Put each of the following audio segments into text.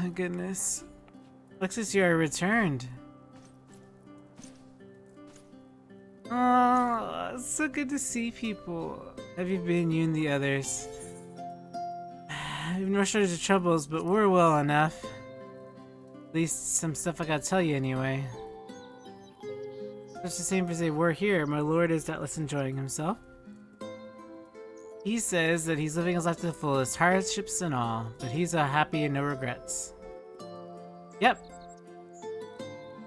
goodness. Alexis, you are returned. Oh, it's so good to see people. Have you been, you and the others? We've no shortage of troubles, but we're well enough. At least some stuff I gotta tell you anyway. Just the same as they were here, my lord is doubtless enjoying himself. He says that he's living his life to the fullest, hardships and all, but he's happy and no regrets. Yep.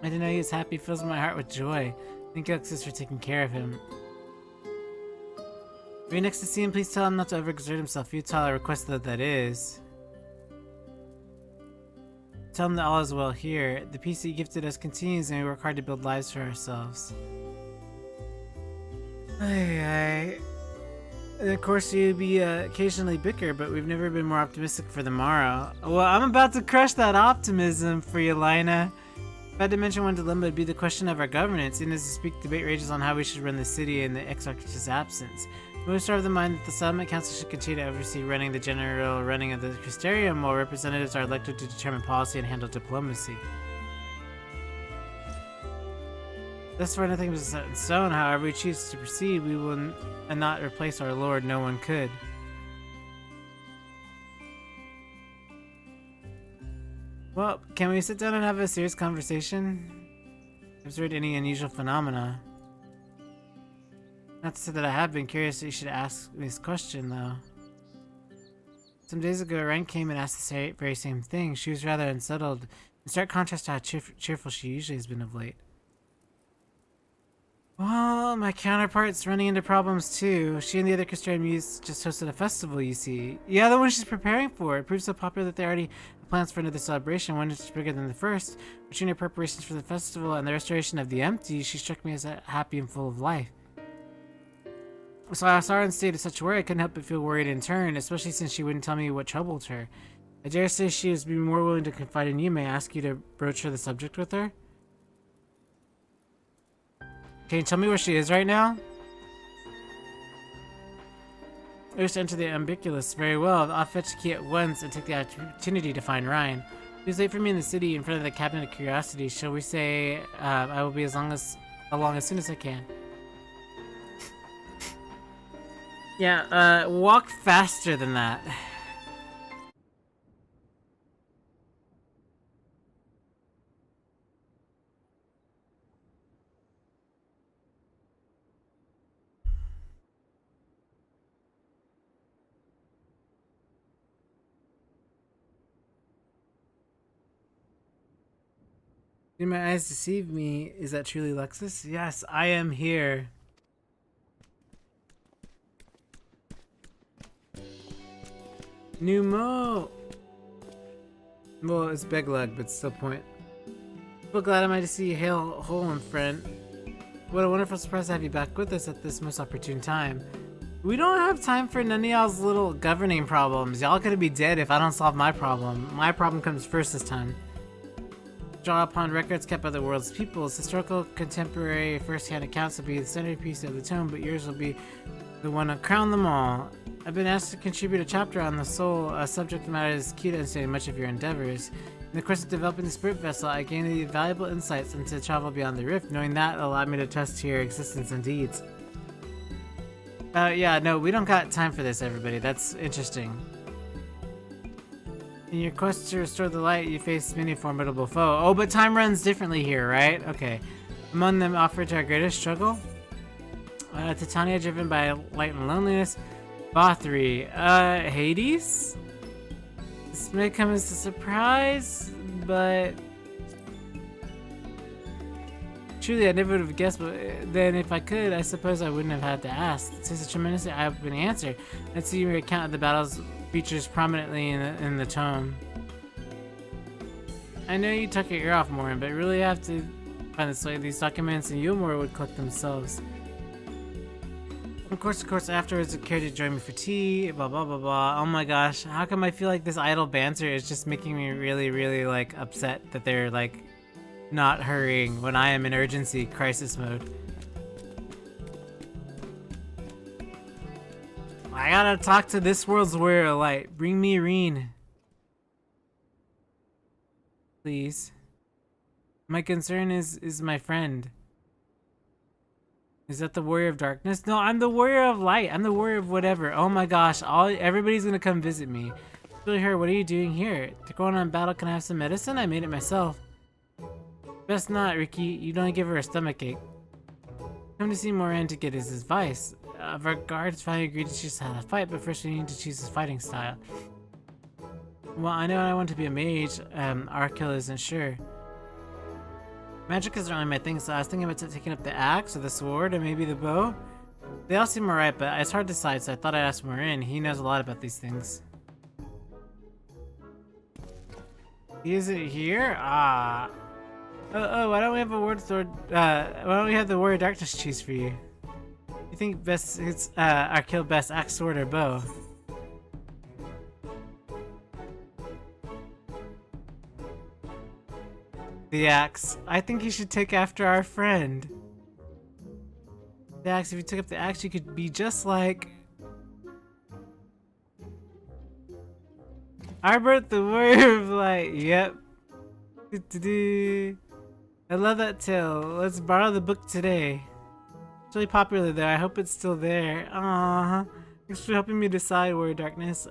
I didn't know he was happy, fills my heart with joy. Thank you, Alexis, for taking care of him. If you're next to see him, please tell him not to overexert himself. Futile, I request that is. Tell him that all is well here. The peace that you gifted us continues, and we work hard to build lives for ourselves. Aye. And of course, you'd be occasionally bicker, but we've never been more optimistic for the morrow. Well, I'm about to crush that optimism for you, Lina. If I had to mention one dilemma, it'd be the question of our governance. In as the debate rages on how we should run the city in the Exarch's absence. Most are of the mind that the Settlement Council should continue to oversee running the general running of the Crystarium, while representatives are elected to determine policy and handle diplomacy. Thus far, nothing is set in stone. However we choose to proceed, we will not replace our lord. No one could. Well, can we sit down and have a serious conversation? Have you heard any unusual phenomena? Not to say that I have been curious that you should ask me this question, though. Some days ago, Ren came and asked the very same thing. She was rather unsettled, in stark contrast to how cheerful she usually has been of late. Well, my counterpart's running into problems too. She and the other Crystarian youths just hosted a festival, you see. Yeah, the one she's preparing for. It proved so popular that they already have plans for another celebration, one that's bigger than the first. Between her preparations for the festival and the restoration of the empty, she struck me as happy and full of life. So I saw her in a state of such worry, I couldn't help but feel worried in turn, especially since she wouldn't tell me what troubled her. I dare say she would be more willing to confide in you. May I ask you to broach the subject with her? Can you tell me where she is right now? I wish to enter the Ambiculus. Very well. I'll fetch the key at once and take the opportunity to find Ryan. Please wait for me in the city in front of the Cabinet of Curiosity. Shall we say I will be along as soon as I can. Yeah, walk faster than that. Did my eyes deceive me? Is that truly Lexus? Yes, I am here. Numo! Well, it's Beglug, but still point. Well, glad am I to see you hail whole and friend. What a wonderful surprise to have you back with us at this most opportune time. We don't have time for none of y'all's little governing problems. Y'all gonna be dead if I don't solve my problem. My problem comes first this time. Draw upon records kept by the world's peoples. Historical, contemporary, first-hand accounts will be the centerpiece of the tome, but yours will be the one to crown them all. I've been asked to contribute a chapter on the soul, a subject matter that is key to understanding much of your endeavors. In the course of developing the spirit vessel, I gained valuable insights into travel beyond the rift. Knowing that allowed me to test your existence and deeds. Yeah, no, we don't got time for this, everybody. That's interesting. In your quest to restore the light, you face many formidable foe. Oh, but time runs differently here, right? Okay. Among them offered to our greatest struggle? Titania driven by light and loneliness. Bothri. Hades? This may come as a surprise, but... Truly, I never would have guessed, but then if I could, I suppose I wouldn't have had to ask. It is a tremendously eye-opening answer. Let's see your account of the battles features prominently in the tome. I know you tuck your ear off, Morin, but you really have to find this way. These documents and Yulmore would collect themselves. Of course, afterwards, you care to join me for tea, blah, blah, blah, blah. Oh my gosh, how come I feel like this idle banter is just making me really, really, like, upset that they're, like, not hurrying when I am in urgency crisis mode. I gotta talk to this world's warrior light. Bring me Reen. please. My concern is my friend. Is that the warrior of darkness? No, I'm the warrior of light. I'm the warrior of whatever. Oh my gosh, everybody's gonna come visit me. Really, her, what are you doing here? To go on battle, can I have some medicine? I made it myself. Best not, Ricky. You don't give her a stomachache. Come to see Moran to get his advice. Our guards finally agreed to choose how to fight, but first we need to choose his fighting style. Well, I know I want to be a mage. Arkell isn't sure. Magic isn't really my thing, so I was thinking about taking up the axe or the sword or maybe the bow. They all seem alright, but it's hard to decide, so I thought I'd ask Moran. He knows a lot about these things. Is it here? Ah. Oh, why don't we have a word sword? Why don't we have the warrior darkness choose for you? You think best it's Arkell best axe, sword, or bow? The axe. I think you should take after our friend. The axe, if you took up the axe, you could be just like Arbert, the warrior of light. Yep. I love that tale. Let's borrow the book today. It's really popular though. I hope it's still there. Aww. Thanks for helping me decide Warrior Darkness.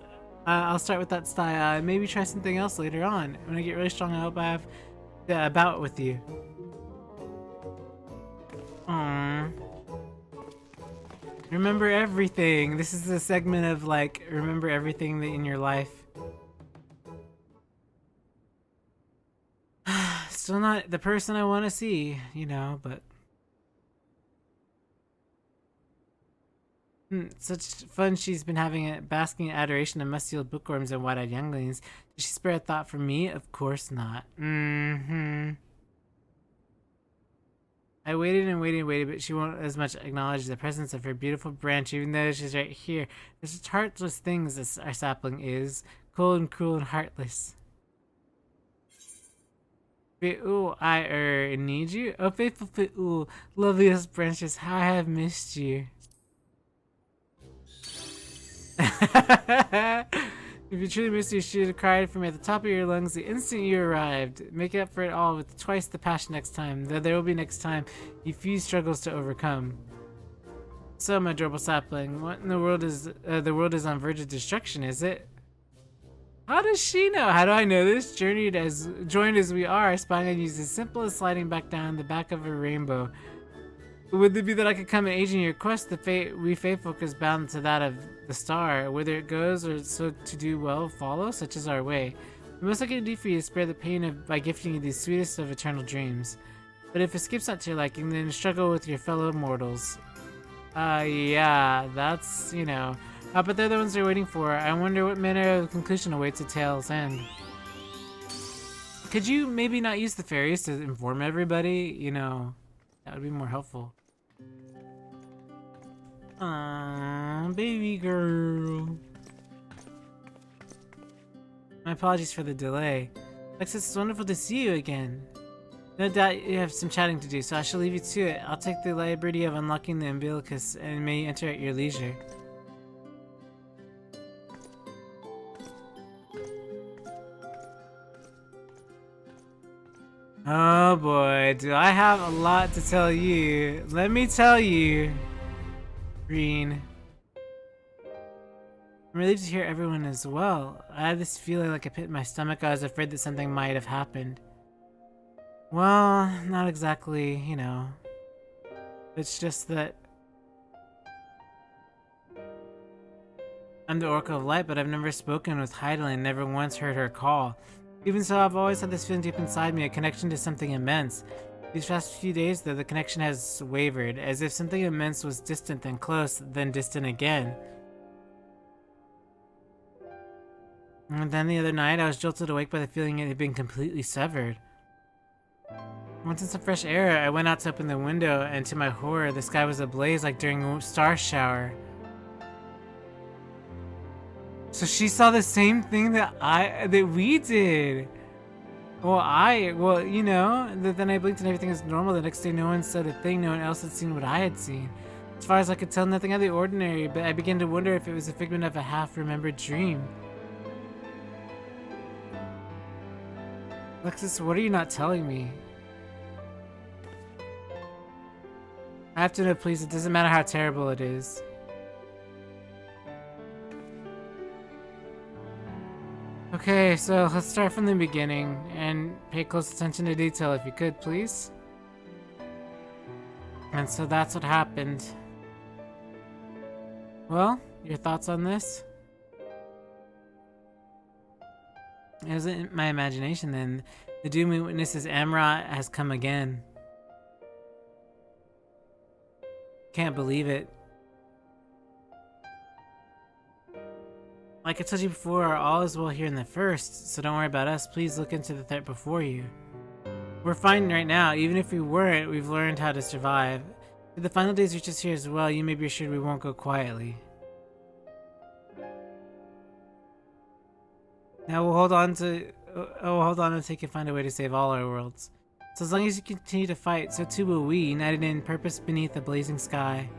I'll start with that style. Maybe try something else later on. When I get really strong, I hope I have a bout with you. Aww. Remember everything. This is a segment of like, remember everything in your life. Still not the person I want to see, you know, but... Such fun she's been having it, basking in adoration of musty old bookworms and wide-eyed younglings. Did she spare a thought for me? Of course not. I waited and waited and waited, but she won't as much acknowledge the presence of her beautiful branch, even though she's right here. There's such heartless things as our sapling is. Cold and cruel and heartless. Fi'ul, I need you. Oh, faithful Fi'ul, loveliest branches, how I have missed you. If you truly missed you, should have cried for me at the top of your lungs the instant you arrived. Make up for it all with twice the passion next time, though there will be next time you few struggles to overcome. So, my adorable sapling, what in the world is the world is on verge of destruction, is it? How does she know? How do I know this? Joined as we are, spying on you is as simple as sliding back down the back of a rainbow. Would it be that I could come and aid in your quest? The fate we faithful is bound to that of the star. Whether it goes or so to do well follow, such is our way. The most I can do for you is spare the pain by gifting you the sweetest of eternal dreams. But if escape's not to your liking, then struggle with your fellow mortals. Yeah, that's, you know. But they're the ones they're waiting for. I wonder what manner of conclusion awaits a tale's end. Could you maybe not use the fairies to inform everybody? You know, that would be more helpful. Aww, baby girl. My apologies for the delay. Alexis, it's wonderful to see you again. No doubt you have some chatting to do, so I shall leave you to it. I'll take the liberty of unlocking the umbilicus and may you enter at your leisure. Oh boy, do I have a lot to tell you. Let me tell you, Green. I'm relieved to hear everyone is well. I had this feeling like a pit in my stomach. I was afraid that something might have happened. Well, not exactly, you know. It's just that I'm the Oracle of Light, but I've never spoken with Heidelin, never once heard her call. Even so, I've always had this feeling deep inside me, a connection to something immense. These past few days, though, the connection has wavered, as if something immense was distant, then close, then distant again. And then the other night, I was jolted awake by the feeling it had been completely severed. Once in some fresh air, I went out to open the window, and to my horror, the sky was ablaze like during a star shower. So she saw the same thing that we did. Well, you know, then I blinked and everything was normal. The next day, no one said a thing. No one else had seen what I had seen. As far as I could tell, nothing out of the ordinary, but I began to wonder if it was a figment of a half-remembered dream. Alexis, what are you not telling me? I have to know, please. It doesn't matter how terrible it is. Okay, so let's start from the beginning and pay close attention to detail if you could, please. And so that's what happened. Well, your thoughts on this? It wasn't my imagination then. The doom we witness as Amrot has come again. Can't believe it. Like I told you before, all is well here in the first, so don't worry about us. Please look into the threat before you. We're fine right now. Even if we weren't, we've learned how to survive. If the final days reach us here as well, you may be assured we won't go quietly. Now we'll hold on until you can find a way to save all our worlds. So as long as you continue to fight, so too will we, united in purpose beneath the blazing sky.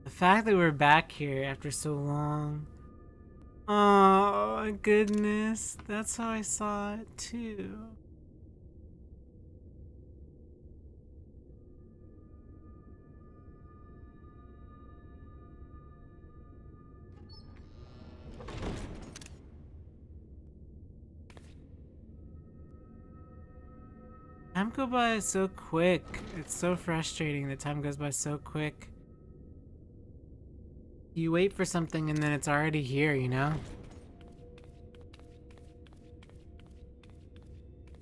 The fact that we're back here after so long. Oh my goodness, that's how I saw it too. Time goes by so quick. It's so frustrating that time goes by so quick. You wait for something and then it's already here, you know?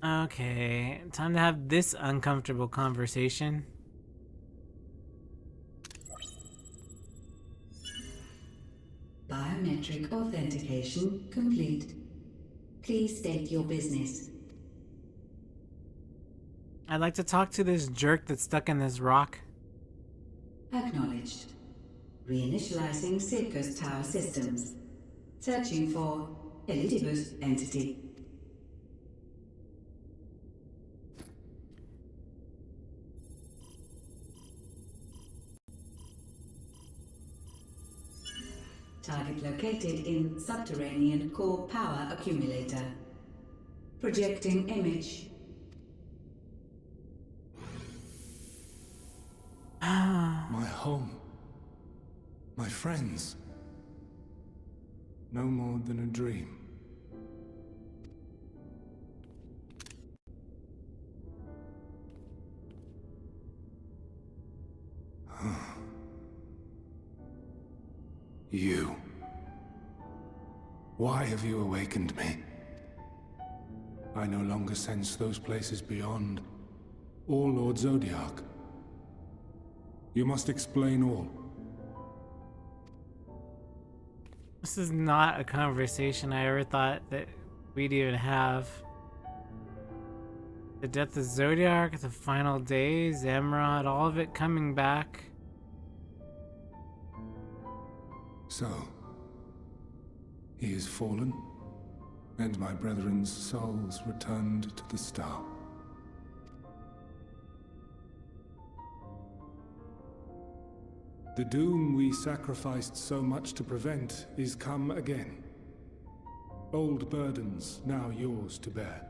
Okay, time to have this uncomfortable conversation. Biometric authentication complete. Please state your business. I'd like to talk to this jerk that's stuck in this rock. Acknowledged. Reinitializing Circus Tower systems. Searching for Elpis entity. Target located in subterranean core power accumulator. Projecting image. My home. My friends. No more than a dream. You. Why have you awakened me? I no longer sense those places beyond, or Lord Zodiac. You must explain all. This is not a conversation I ever thought that we'd even have. The death of Zodiac, the final days, Emerald, all of it coming back. So, he is fallen, and my brethren's souls returned to the star. The doom we sacrificed so much to prevent is come again. Old burdens now yours to bear.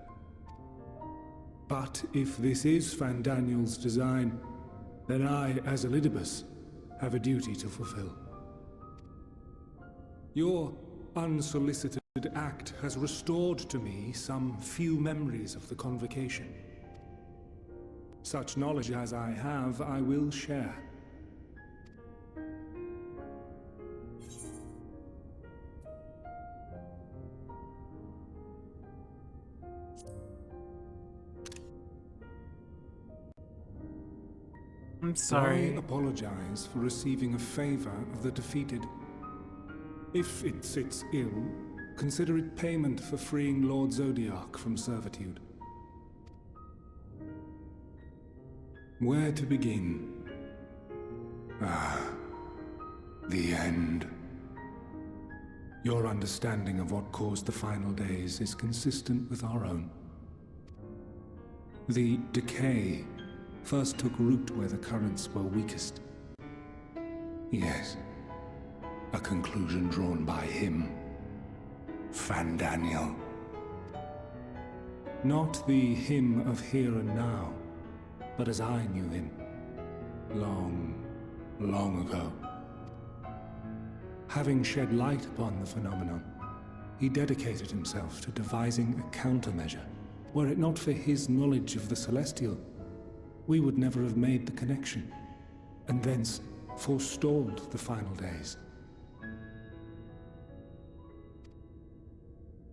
But if this is Fandaniel's design, then I, as Elpis, have a duty to fulfill. Your unsolicited act has restored to me some few memories of the convocation. Such knowledge as I have, I will share. I'm sorry. I apologize for receiving a favor of the defeated. If it sits ill, consider it payment for freeing Lord Zodiac from servitude. Where to begin? The end. Your understanding of what caused the final days is consistent with our own. The decay first took root where the currents were weakest. Yes. A conclusion drawn by him. Fandaniel. Not the him of here and now, but as I knew him. Long, long ago. Having shed light upon the phenomenon, he dedicated himself to devising a countermeasure. Were it not for his knowledge of the Celestial, we would never have made the connection, and thence forestalled the final days.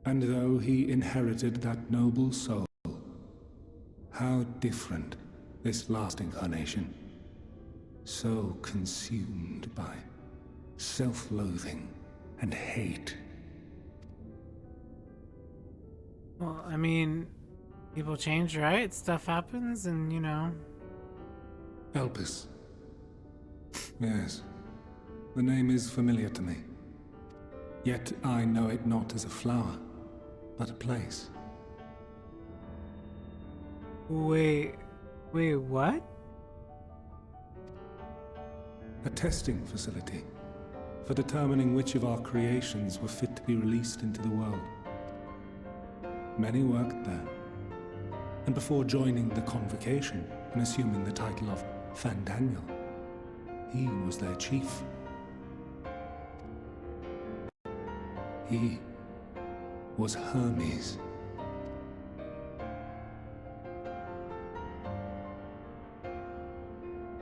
And though he inherited that noble soul, how different this last incarnation, so consumed by self-loathing and hate. Well, I mean, people change, right? Stuff happens, and you know. Elpis. Yes, the name is familiar to me. Yet I know it not as a flower, but a place. Wait, what? A testing facility for determining which of our creations were fit to be released into the world. Many worked there, and before joining the convocation and assuming the title of Fandaniel, he was their chief. He was Hermes.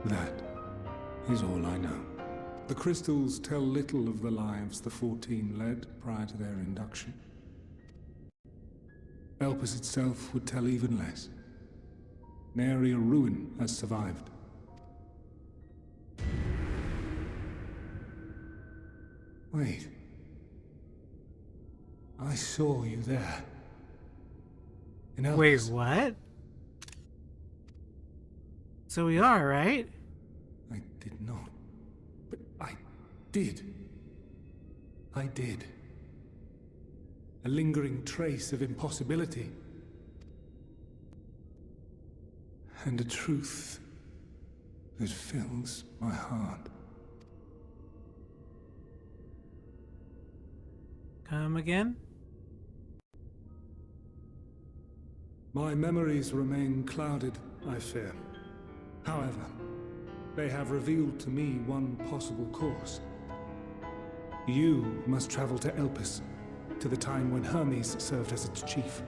That is all I know. The crystals tell little of the lives the 14 led prior to their induction. Elpis itself would tell even less. Nary a ruin has survived. Wait. I saw you there. In Elpis. Wait, what? So we are, right? I did not. But I did. I did. A lingering trace of impossibility. And a truth that fills my heart. Come again? My memories remain clouded, I fear. However, they have revealed to me one possible course. You must travel to Elpis, to the time when Hermes served as its chief.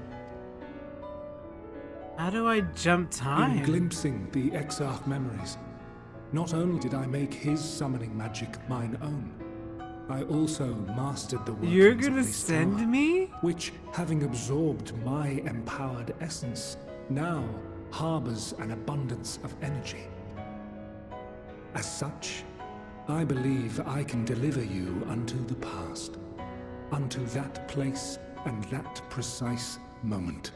How do I jump time? In glimpsing the Exarch memories, not only did I make his summoning magic mine own, I also mastered the workings You're of gonna this send tower, me? which, having absorbed my empowered essence, now harbors an abundance of energy. As such, I believe I can deliver you unto the past, unto that place and that precise moment.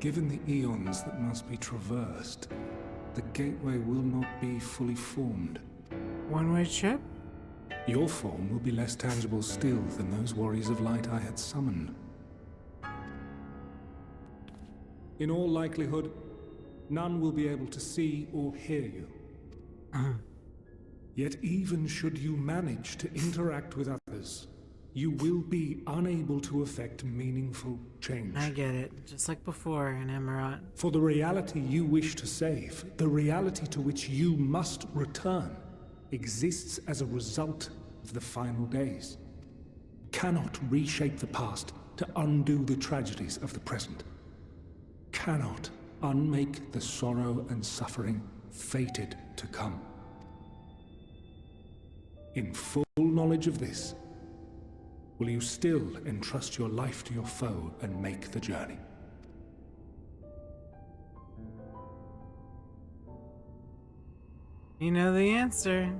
Given the eons that must be traversed, the gateway will not be fully formed. One-way trip? Your form will be less tangible still than those warriors of light I had summoned. In all likelihood, none will be able to see or hear you. Yet even should you manage to interact with others, you will be unable to effect meaningful change. I get it. Just like before in Emerald. For the reality you wish to save, the reality to which you must return, exists as a result of the final days. Cannot reshape the past to undo the tragedies of the present. Cannot unmake the sorrow and suffering fated to come. In full knowledge of this, will you still entrust your life to your foe and make the journey? You know the answer.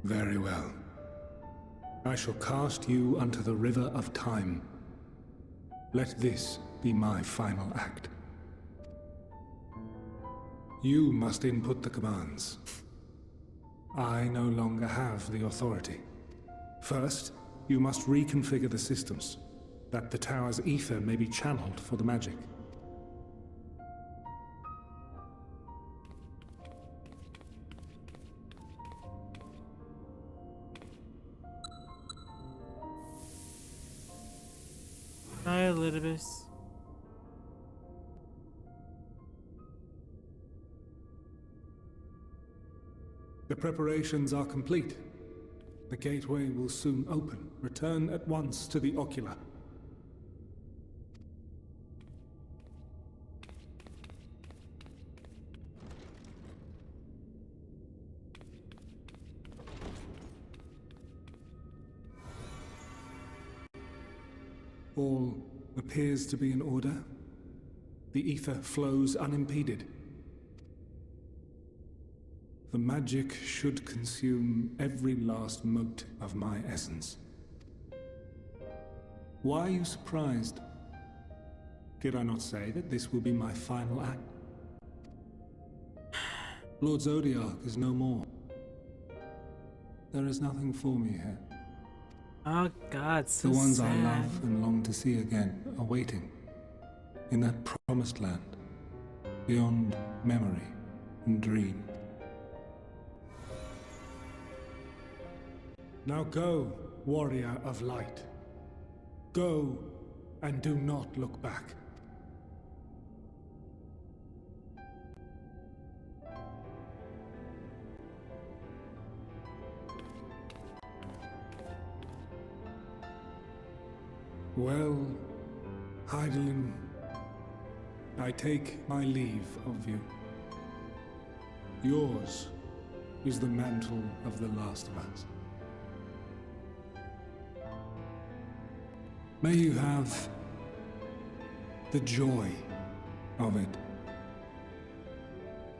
Very well. I shall cast you unto the river of time. Let this be my final act. You must input the commands. I no longer have the authority. First, you must reconfigure the systems, that the tower's ether may be channeled for the magic. Hi, Elpis. The preparations are complete. The gateway will soon open. Return at once to the ocular. All appears to be in order. The ether flows unimpeded. The magic should consume every last mote of my essence. Why are you surprised? Did I not say that this will be my final act? Lord Zodiac is no more. There is nothing for me here. Oh God, so The ones sad. I love and long to see again are waiting. In that promised land. Beyond memory and dream. Now go, warrior of light. Go, and do not look back. Well, Heidelin, I take my leave of you. Yours is the mantle of the last of us. May you have the joy of it,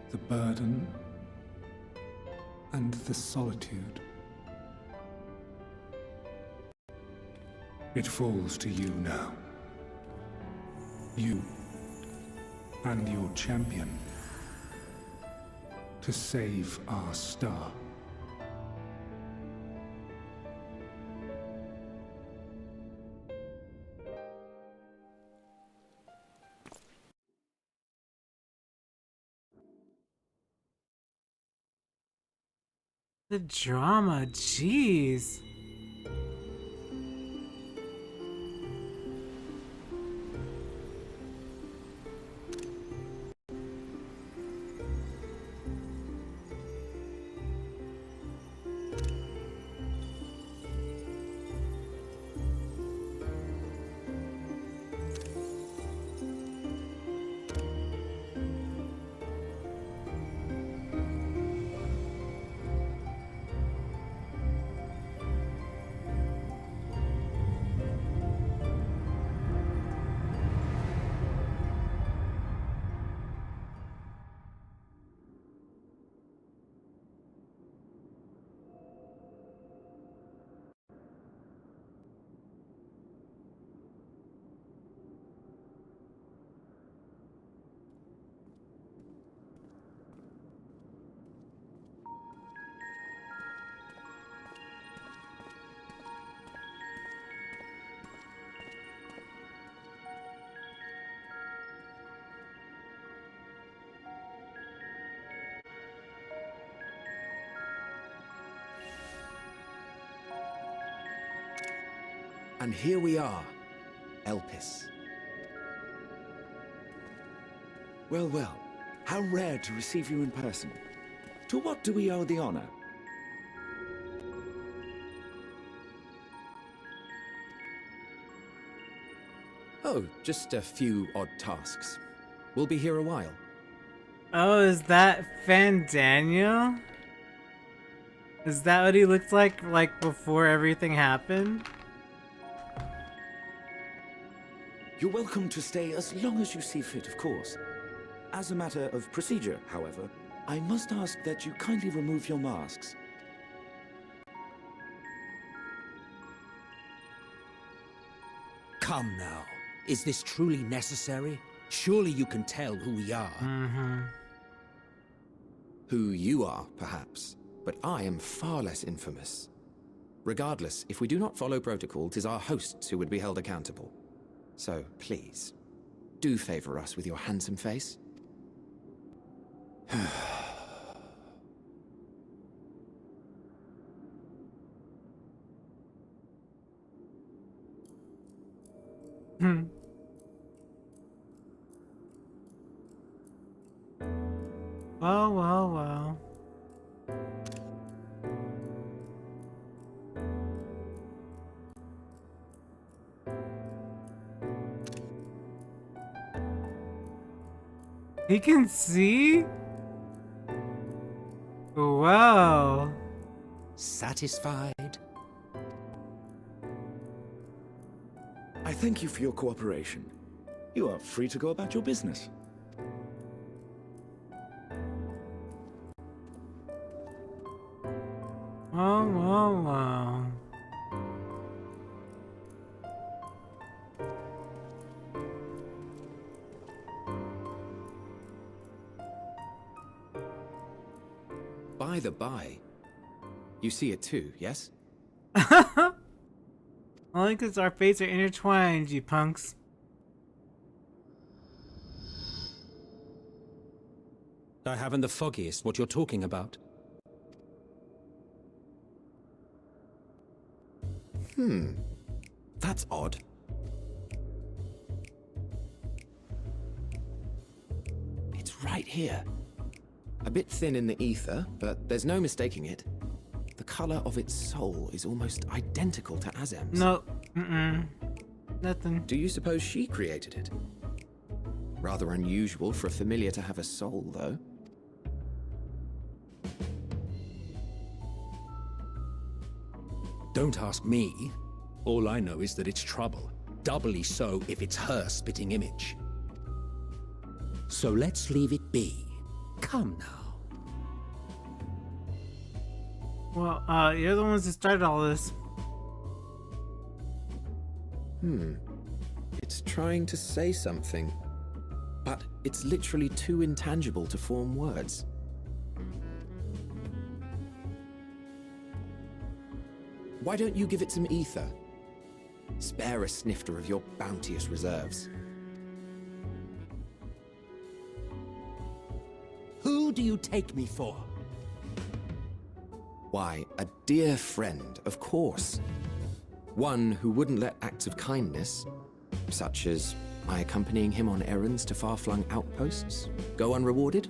the burden, and the solitude. It falls to you now. You and your champion to save our star. The drama, jeez. And here we are, Elpis. Well, well, how rare to receive you in person. To what do we owe the honor? Oh, just a few odd tasks. We'll be here a while. Oh, is that Fan Daniel? Is that what he looked like before everything happened? You're welcome to stay as long as you see fit, of course. As a matter of procedure, however, I must ask that you kindly remove your masks. Come now. Is this truly necessary? Surely you can tell who we are. Mm-hmm. Who you are, perhaps, but I am far less infamous. Regardless, if we do not follow protocol, 'tis our hosts who would be held accountable. So, please, do favor us with your handsome face. Hmm. Well, well, well. He can see? Wow. Satisfied? I thank you for your cooperation. You are free to go about your business. Wow, wow, wow. By the by, you see it too, yes? Only because our fates are intertwined, you punks. I haven't the foggiest what you're talking about. That's odd. It's right here. A bit thin in the ether, but there's no mistaking it. The color of its soul is almost identical to Azem's. No, nothing. Do you suppose she created it? Rather unusual for a familiar to have a soul, though. Don't ask me. All I know is that it's trouble. Doubly so if it's her spitting image. So let's leave it be. Come now. Well, you're the ones who started all this. It's trying to say something, but it's literally too intangible to form words. Why don't you give it some ether? Spare a snifter of your bounteous reserves. Who do you take me for? Why, a dear friend, of course. One who wouldn't let acts of kindness, such as my accompanying him on errands to far-flung outposts, go unrewarded?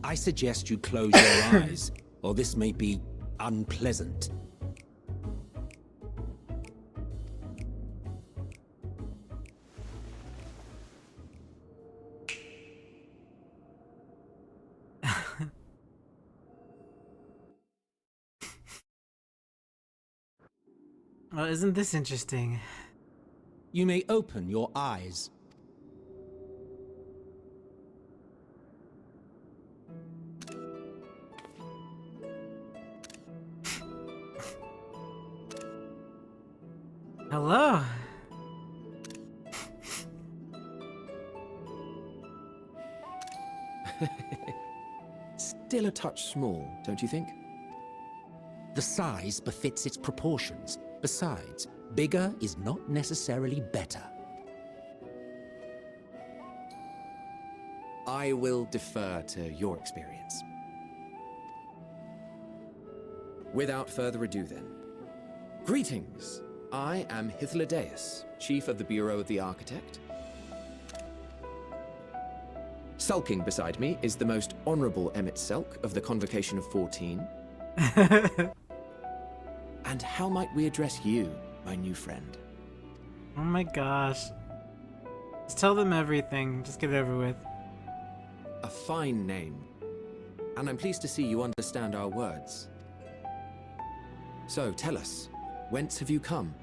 I suggest you close your eyes, or this may be unpleasant. Well, isn't this interesting? You may open your eyes. Hello? Still a touch small, don't you think? The size befits its proportions. Besides, bigger is not necessarily better. I will defer to your experience. Without further ado then. Greetings! I am Hythlodaeus, Chief of the Bureau of the Architect. Sulking beside me is the most honorable Emmett Selk of the Convocation of 14. And how might we address you, my new friend? Oh my gosh. Just tell them everything. Just get it over with. A fine name. And I'm pleased to see you understand our words. So, tell us, whence have you come?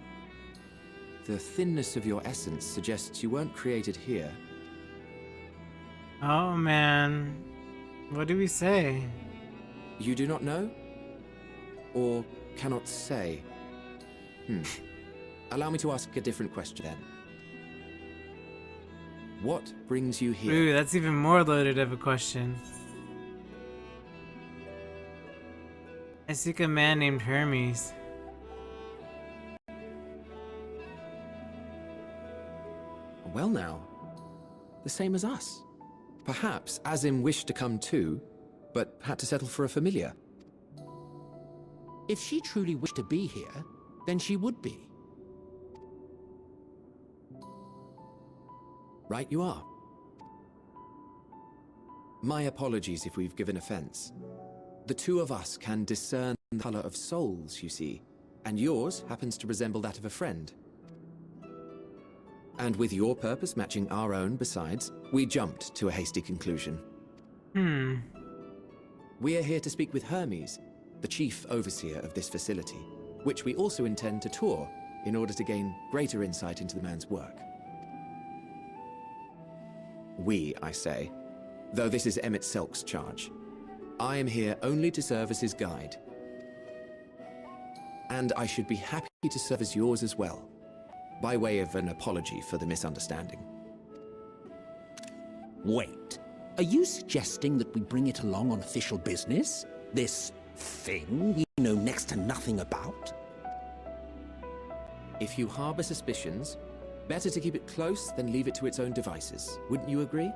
The thinness of your essence suggests you weren't created here. Oh man. What do we say? You do not know? Or cannot say? Allow me to ask a different question then. What brings you here? Ooh, that's even more loaded of a question. I seek a man named Hermes. Well now, the same as us. Perhaps Azim wished to come too, but had to settle for a familiar. If she truly wished to be here, then she would be. Right you are. My apologies if we've given offense. The two of us can discern the color of souls, you see, and yours happens to resemble that of a friend. And with your purpose matching our own besides, we jumped to a hasty conclusion. We are here to speak with Hermes, the chief overseer of this facility, which we also intend to tour in order to gain greater insight into the man's work. We, I say, though this is Emmett Selk's charge. I am here only to serve as his guide. And I should be happy to serve as yours as well, by way of an apology for the misunderstanding. Wait, are you suggesting that we bring it along on official business? This thing we know next to nothing about? If you harbor suspicions, better to keep it close than leave it to its own devices. Wouldn't you agree?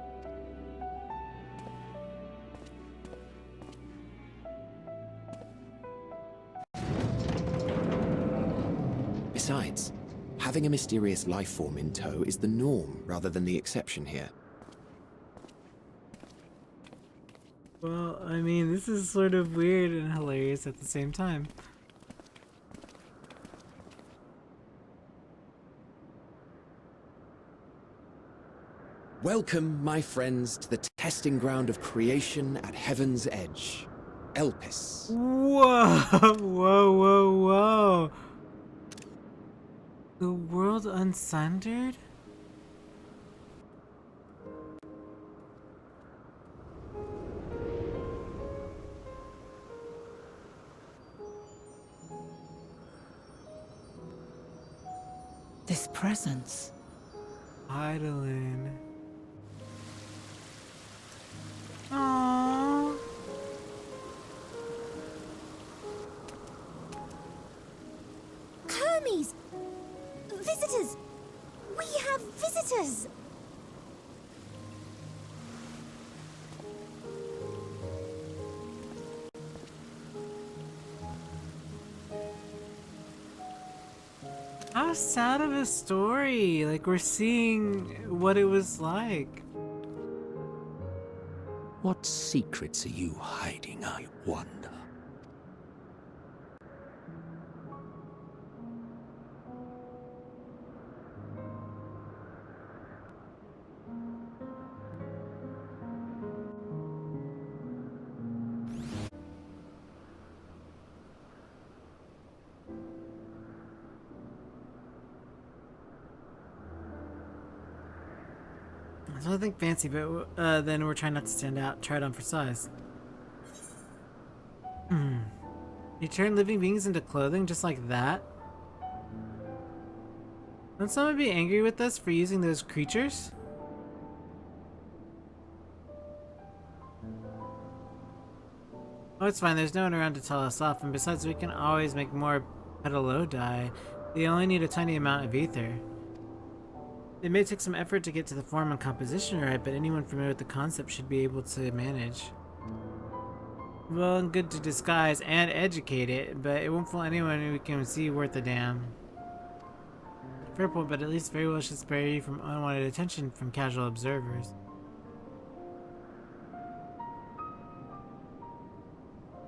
Besides, having a mysterious life form in tow is the norm rather than the exception here. Well, I mean, this is sort of weird and hilarious at the same time. Welcome, my friends, to the testing ground of creation at Heaven's Edge. Elpis. Whoa! Whoa, whoa, whoa! The world unsundered? This presence. Idolin. Aww. Hermes! Visitors! We have visitors! How sad of a story. Like, we're seeing what it was like. What secrets are you hiding, I wonder? It's nothing fancy, but then we're trying not to stand out. Try it on for size. You turn living beings into clothing just like that? Won't someone be angry with us for using those creatures? Oh, it's fine. There's no one around to tell us off, and besides, we can always make more petalodi. They only need a tiny amount of ether. It may take some effort to get to the form and composition right, but anyone familiar with the concept should be able to manage. Well and good to disguise and educate it, but it won't fool anyone who can see worth a damn. Fair point, but at least very well should spare you from unwanted attention from casual observers.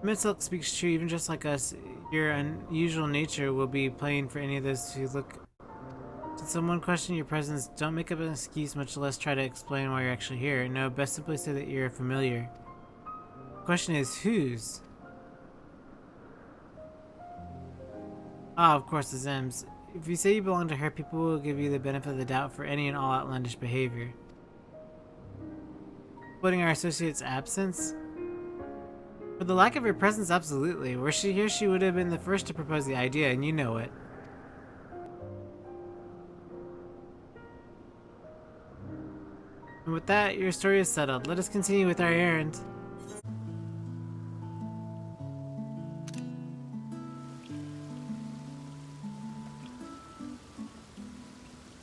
Mitzelk speaks true, even just like us, your unusual nature will be plain for any of those who look. Should someone question your presence, don't make up an excuse, much less try to explain why you're actually here. No, best simply say that you're familiar. The question is, whose? Ah, of course, the Zems. If you say you belong to her, people will give you the benefit of the doubt for any and all outlandish behavior. Putting our associate's absence? For the lack of her presence, absolutely. Were she here, she would have been the first to propose the idea, and you know it. And with that, your story is settled. Let us continue with our errand.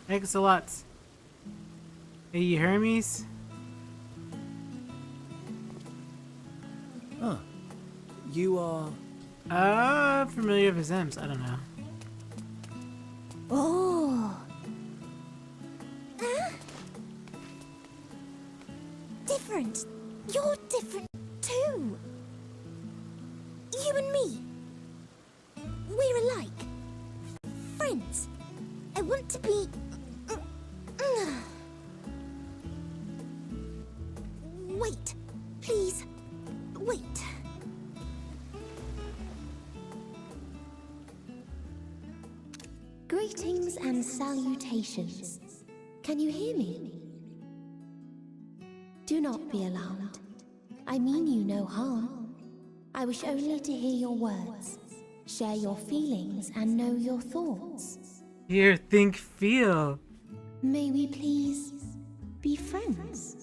Thanks a lot. Hey, you Hermes? Ah, you are... Familiar with Zems. I don't know. Oh. Different. You're different too. You and me. We're alike. Friends. I want to be... Wait. Please. Wait. Greetings and salutations. Can you hear me? Do not be alarmed. I mean you no harm. I wish only to hear your words, share your feelings, and know your thoughts. Hear, think, feel. May we please be friends?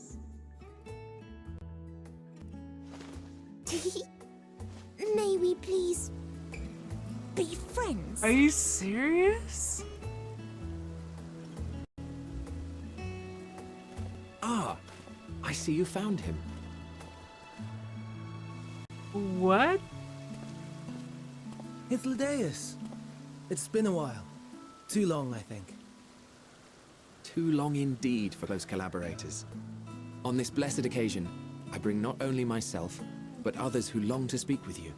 May we please be friends? Are you serious? Ah, I see you found him. What? It's Ladeus. It's been a while. Too long, I think. Too long indeed for close collaborators. On this blessed occasion, I bring not only myself, but others who long to speak with you.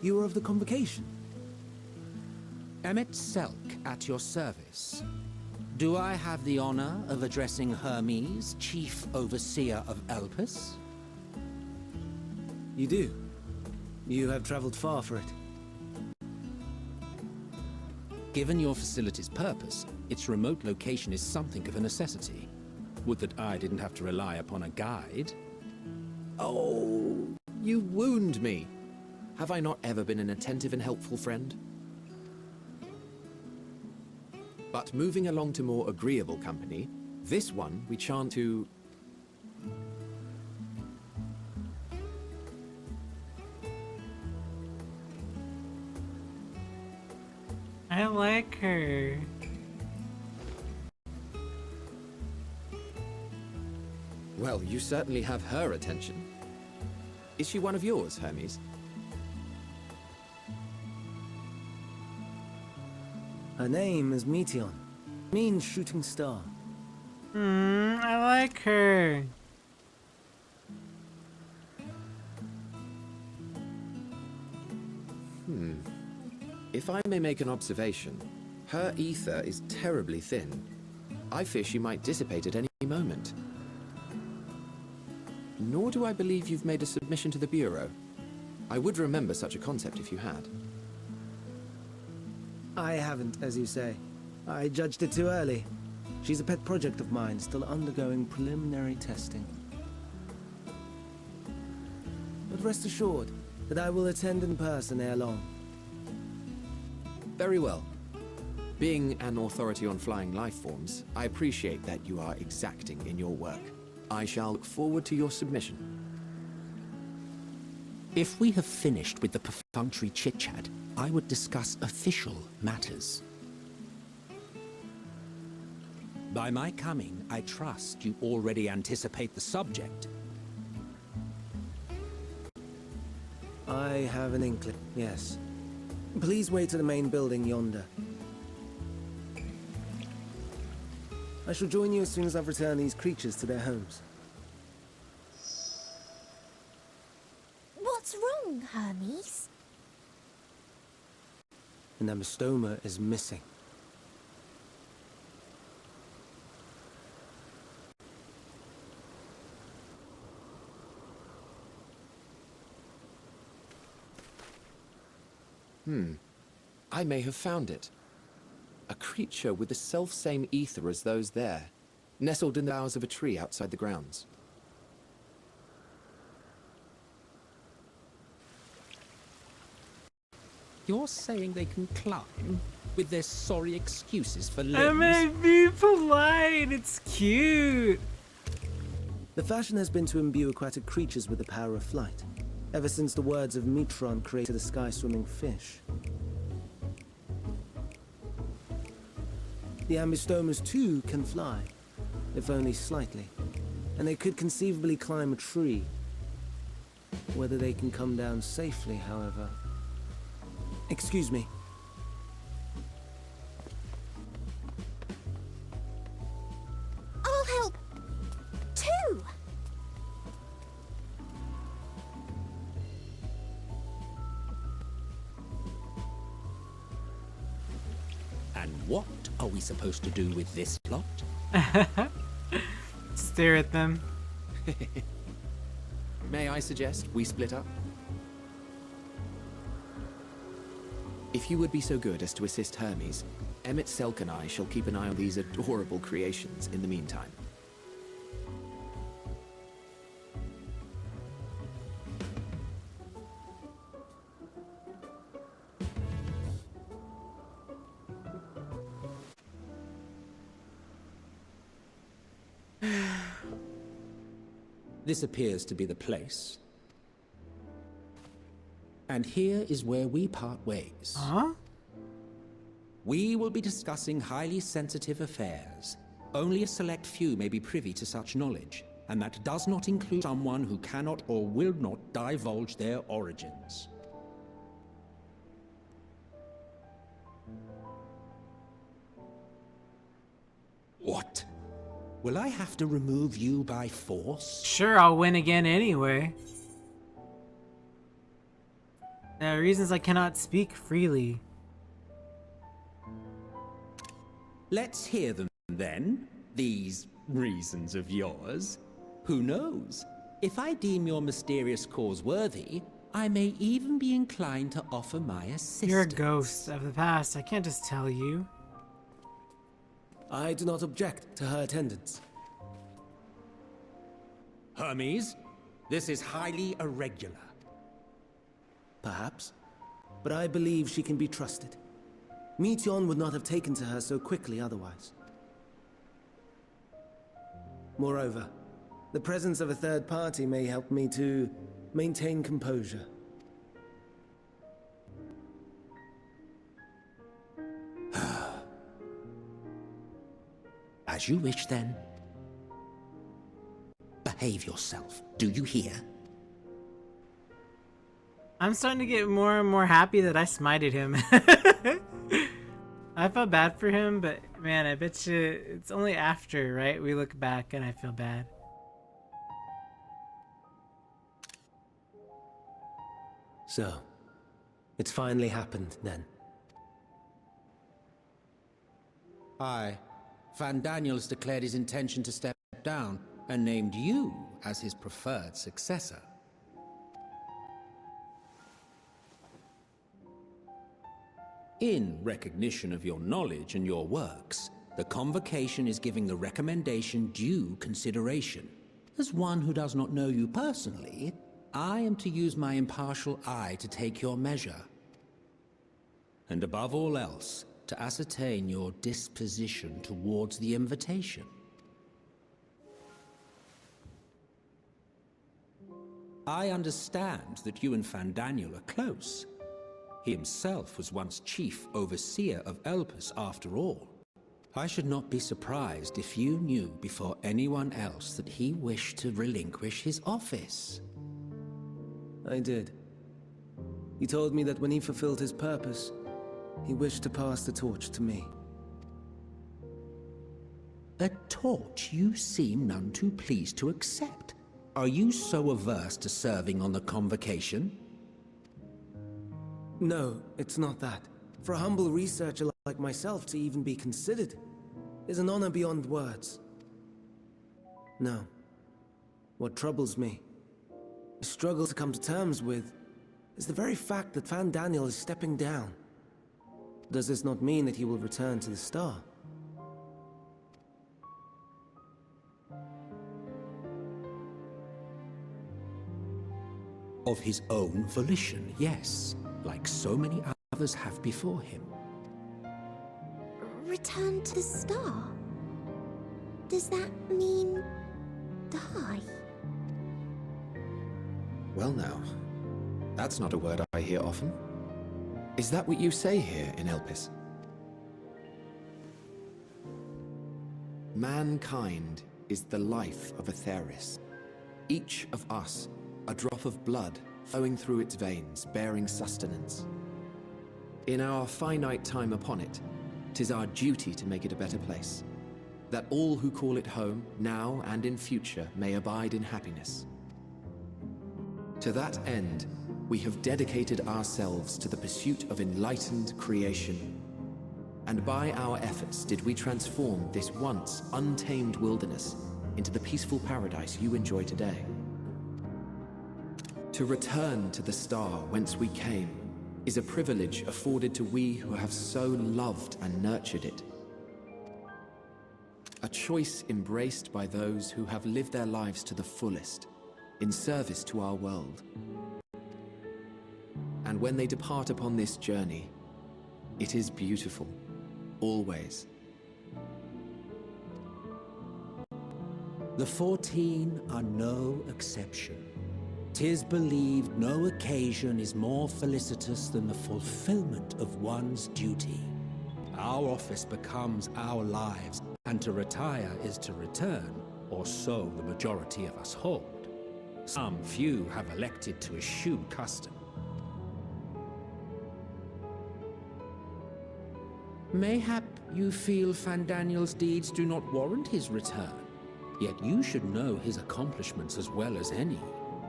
You were of the convocation? Emmett Selk at your service. Do I have the honor of addressing Hermes, Chief Overseer of Elpis? You do. You have traveled far for it. Given your facility's purpose, its remote location is something of a necessity. Would that I didn't have to rely upon a guide. Oh, you wound me. Have I not ever been an attentive and helpful friend? But moving along to more agreeable company, this one we chant to... I like her. Well, you certainly have her attention. Is she one of yours, Hermes? Her name is Meteon. Means shooting star. I like her. If I may make an observation, her ether is terribly thin. I fear she might dissipate at any moment. Nor do I believe you've made a submission to the Bureau. I would remember such a concept if you had. I haven't, as you say. I judged it too early. She's a pet project of mine, still undergoing preliminary testing. But rest assured that I will attend in person ere long. Very well. Being an authority on flying life forms, I appreciate that you are exacting in your work. I shall look forward to your submission. If we have finished with the perfunctory chit-chat, I would discuss official matters. By my coming, I trust you already anticipate the subject. I have an inkling, yes. Please wait to the main building yonder. I shall join you as soon as I've returned these creatures to their homes. What's wrong, Hermes? An amystoma is missing. I may have found it. A creature with the self-same ether as those there, nestled in the boughs of a tree outside the grounds. You're saying they can climb with their sorry excuses for limbs? I may be polite. It's cute. The fashion has been to imbue aquatic creatures with the power of flight, ever since the words of Metron created a sky-swimming fish. The ambistomas too can fly, if only slightly, and they could conceivably climb a tree. Whether they can come down safely, however. Excuse me. I'll help too. And what are we supposed to do with this plot? Stare at them. May I suggest we split up? If you would be so good as to assist Hermes, Emmett Selk and I shall keep an eye on these adorable creations in the meantime. This appears to be the place. And here is where we part ways. Huh? We will be discussing highly sensitive affairs. Only a select few may be privy to such knowledge, and that does not include someone who cannot or will not divulge their origins. What? Will I have to remove you by force? Sure, I'll win again anyway. There are reasons I cannot speak freely. Let's hear them then, these reasons of yours. Who knows? If I deem your mysterious cause worthy, I may even be inclined to offer my assistance. You're a ghost of the past. I can't just tell you. I do not object to her attendance. Hermes, this is highly irregular. Perhaps, but I believe she can be trusted. Meteon would not have taken to her so quickly otherwise. Moreover, the presence of a third party may help me to maintain composure. As you wish, then. Behave yourself, do you hear? I'm starting to get more and more happy that I smited him. I felt bad for him, but man, I bet you it's only after, right? We look back and I feel bad. So, it's finally happened, then. Aye. Van Daniels declared his intention to step down and named you as his preferred successor. In recognition of your knowledge and your works, the Convocation is giving the recommendation due consideration. As one who does not know you personally, I am to use my impartial eye to take your measure. And above all else, to ascertain your disposition towards the invitation. I understand that you and Van Daniel are close. He himself was once chief overseer of Elpis after all. I should not be surprised if you knew before anyone else that he wished to relinquish his office. I did. He told me that when he fulfilled his purpose, he wished to pass the torch to me. A torch you seem none too pleased to accept. Are you so averse to serving on the Convocation? No, it's not that. For a humble researcher like myself to even be considered is an honor beyond words. No. What troubles me, I struggle to come to terms with, is the very fact that Van Daniel is stepping down. Does this not mean that he will return to the Star? Of his own volition, yes, like so many others have before him. Return to the Star? Does that mean die? Well now, that's not a word I hear often. Is that what you say here in Elpis? Mankind is the life of Aetheris. Each of us, a drop of blood flowing through its veins, bearing sustenance. In our finite time upon it, 'tis our duty to make it a better place, that all who call it home, now and in future, may abide in happiness. To that end, we have dedicated ourselves to the pursuit of enlightened creation. And by our efforts did we transform this once untamed wilderness into the peaceful paradise you enjoy today. To return to the star whence we came is a privilege afforded to we who have so loved and nurtured it. A choice embraced by those who have lived their lives to the fullest, in service to our world. And when they depart upon this journey, it is beautiful, always. The 14 are no exception. 'Tis believed no occasion is more felicitous than the fulfillment of one's duty. Our office becomes our lives, and to retire is to return, or so the majority of us hold. Some few have elected to eschew custom. Mayhap you feel Fandaniel's deeds do not warrant his return, yet you should know his accomplishments as well as any.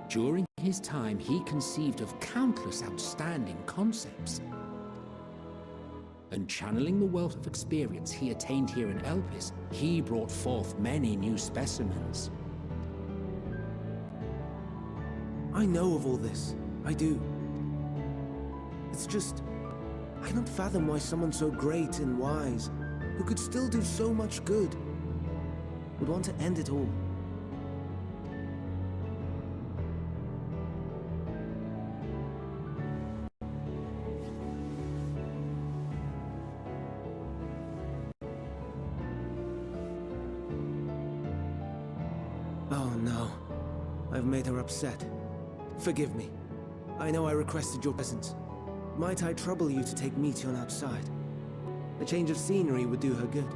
During his time, he conceived of countless outstanding concepts. And channeling the wealth of experience he attained here in Elpis, he brought forth many new specimens. I know of all this. I do. It's just, I cannot fathom why someone so great and wise, who could still do so much good, would want to end it all. Oh no, I've made her upset. Forgive me. I know I requested your presence. Might I trouble you to take Meteon outside? A change of scenery would do her good.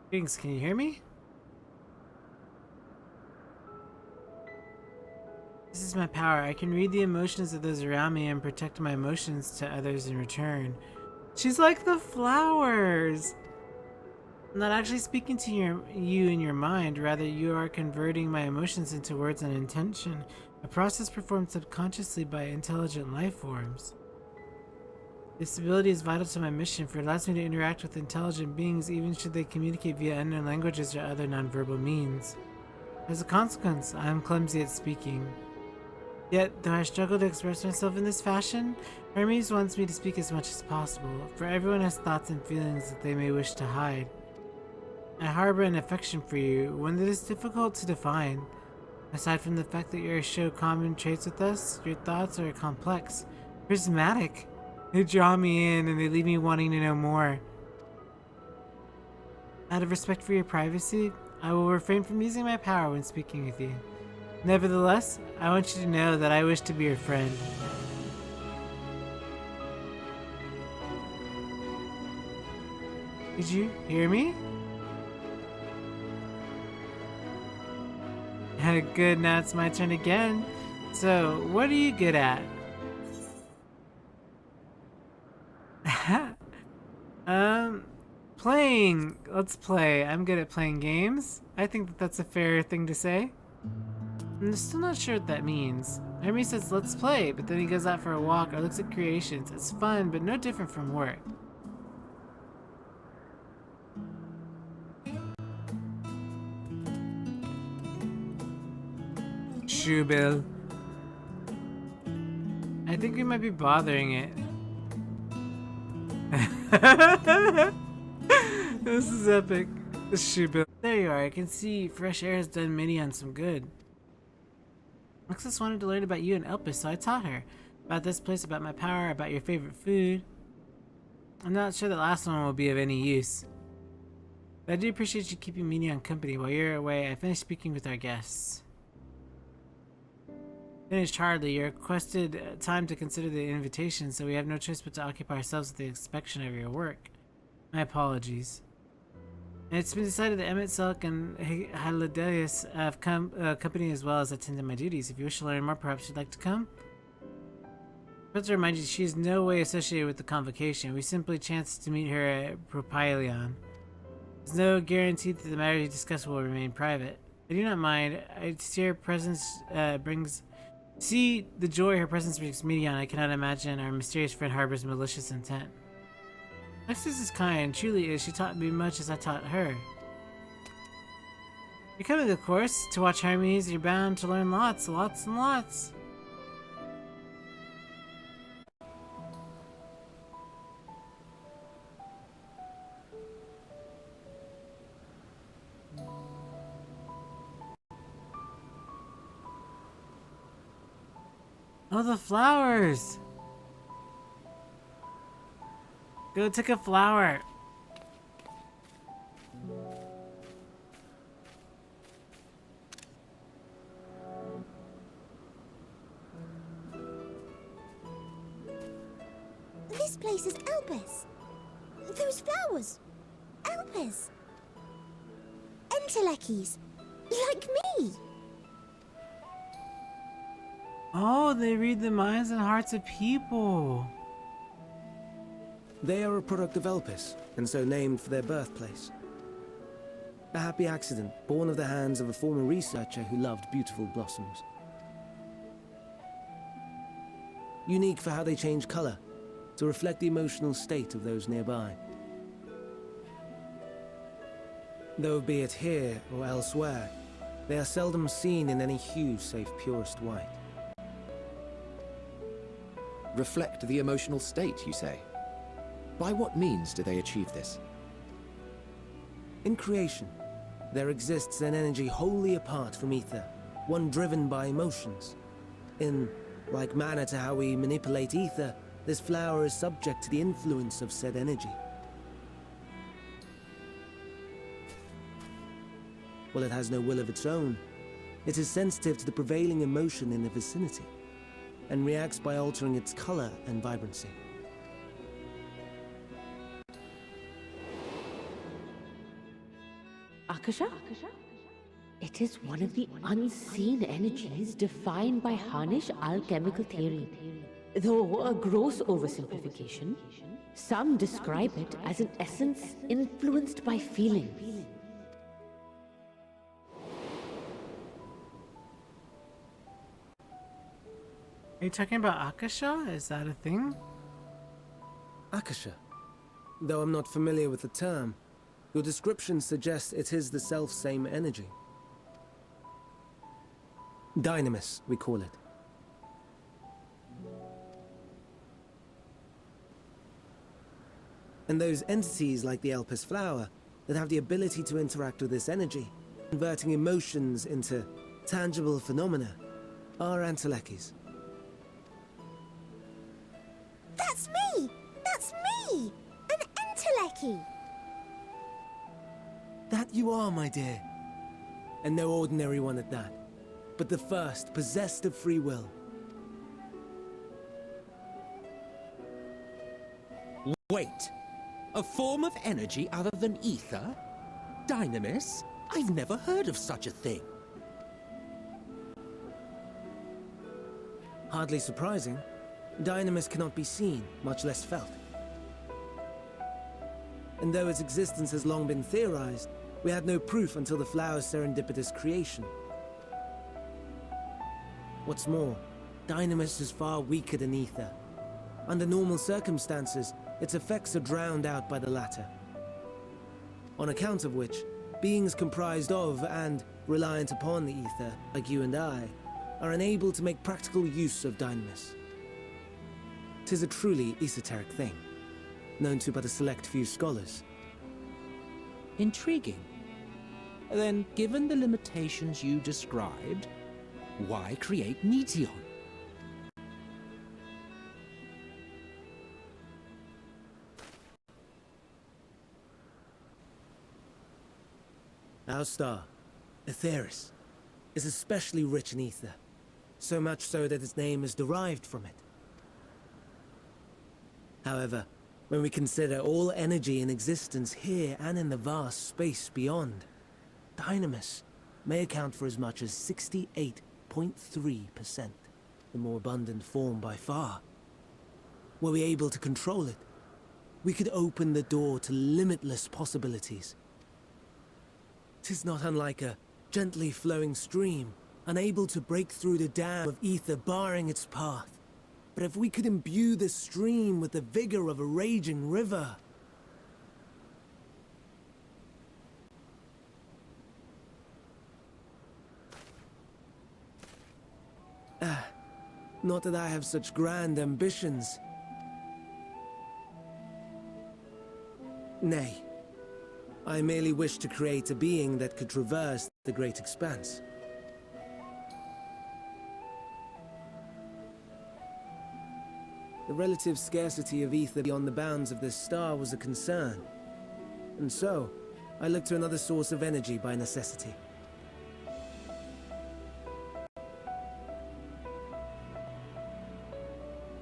Greetings, can you hear me? This is my power. I can read the emotions of those around me and protect my emotions to others in return. She's like the flowers! I'm not actually speaking to you in your mind, rather you are converting my emotions into words and intention, a process performed subconsciously by intelligent life forms. This ability is vital to my mission, for it allows me to interact with intelligent beings even should they communicate via unknown languages or other nonverbal means. As a consequence, I am clumsy at speaking. Yet, though I struggle to express myself in this fashion, Hermes wants me to speak as much as possible, for everyone has thoughts and feelings that they may wish to hide. I harbor an affection for you, one that is difficult to define. Aside from the fact that you share common traits with us, your thoughts are complex, prismatic. They draw me in and they leave me wanting to know more. Out of respect for your privacy, I will refrain from using my power when speaking with you. Nevertheless, I want you to know that I wish to be your friend. Did you hear me? Good, now it's my turn again. So, what are you good at? Playing. Let's play. I'm good at playing games. I think that that's a fair thing to say. I'm still not sure what that means. Hermes says, let's play, but then he goes out for a walk or looks at creations. It's fun, but no different from work. Shoebill. I think we might be bothering it. This is epic. The Shoebill. There you are. I can see fresh air has done Midian some good. Alexis wanted to learn about you and Elpis, so I taught her. About this place, about my power, about your favorite food. I'm not sure the last one will be of any use. But I do appreciate you keeping Midian company. While you're away, I finished speaking with our guests. Finished hardly. You requested time to consider the invitation, so we have no choice but to occupy ourselves with the inspection of your work. My apologies. It's been decided that Emmett, Selk, and Hyladelius have company as well as attended my duties. If you wish to learn more, perhaps you'd like to come? But to remind you, she is no way associated with the convocation. We simply chanced to meet her at Propylion. There's no guarantee that the matter you discuss will remain private. I do not mind. I see her presence See the joy her presence brings me on. I cannot imagine our mysterious friend harbors malicious intent. Alexis is kind, truly is. She taught me much as I taught her. You're coming to the course to watch harmonies. You're bound to learn lots, lots, and lots. Oh, the flowers! Go take a flower. This place is Elpis. Those flowers. Elpis. Entelekis. Like me. Oh, they read the minds and hearts of people. They are a product of Elpis, and so named for their birthplace. A happy accident, born of the hands of a former researcher who loved beautiful blossoms. Unique for how they change color, to reflect the emotional state of those nearby. Though be it here or elsewhere, they are seldom seen in any hue save purest white. Reflect the emotional state, you say? By what means do they achieve this? In creation, there exists an energy wholly apart from ether, one driven by emotions. In like manner to how we manipulate ether, this flower is subject to the influence of said energy. While it has no will of its own, it is sensitive to the prevailing emotion in the vicinity, and reacts by altering its color and vibrancy. Akasha? It is one of the unseen energies defined by Harnish alchemical theory. Though a gross oversimplification, some describe it as an essence influenced by feelings. Are you talking about Akasha? Is that a thing? Akasha. Though I'm not familiar with the term, your description suggests it is the self-same energy. Dynamis, we call it. And those entities like the Elpis flower that have the ability to interact with this energy, converting emotions into tangible phenomena, are Entelekis. That's me! That's me! An Enteleki! That you are, my dear. And no ordinary one at that, but the first possessed of free will. Wait! A form of energy other than ether? Dynamis? I've never heard of such a thing. Hardly surprising. Dynamis cannot be seen, much less felt. And though its existence has long been theorized, we had no proof until the flower's serendipitous creation. What's more, Dynamis is far weaker than ether. Under normal circumstances, its effects are drowned out by the latter. On account of which, beings comprised of and reliant upon the ether, like you and I, are unable to make practical use of Dynamis. 'Tis a truly esoteric thing, known to but a select few scholars. Intriguing. Then, given the limitations you described, why create Meteon? Our star, Aetheris, is especially rich in ether, so much so that its name is derived from it. However, when we consider all energy in existence here and in the vast space beyond, Dynamis may account for as much as 68.3%, the more abundant form by far. Were we able to control it, we could open the door to limitless possibilities. 'Tis not unlike a gently flowing stream, unable to break through the dam of ether barring its path. But if we could imbue this stream with the vigor of a raging river... Not that I have such grand ambitions. Nay. I merely wish to create a being that could traverse the great expanse. The relative scarcity of ether beyond the bounds of this star was a concern. And so, I looked to another source of energy by necessity.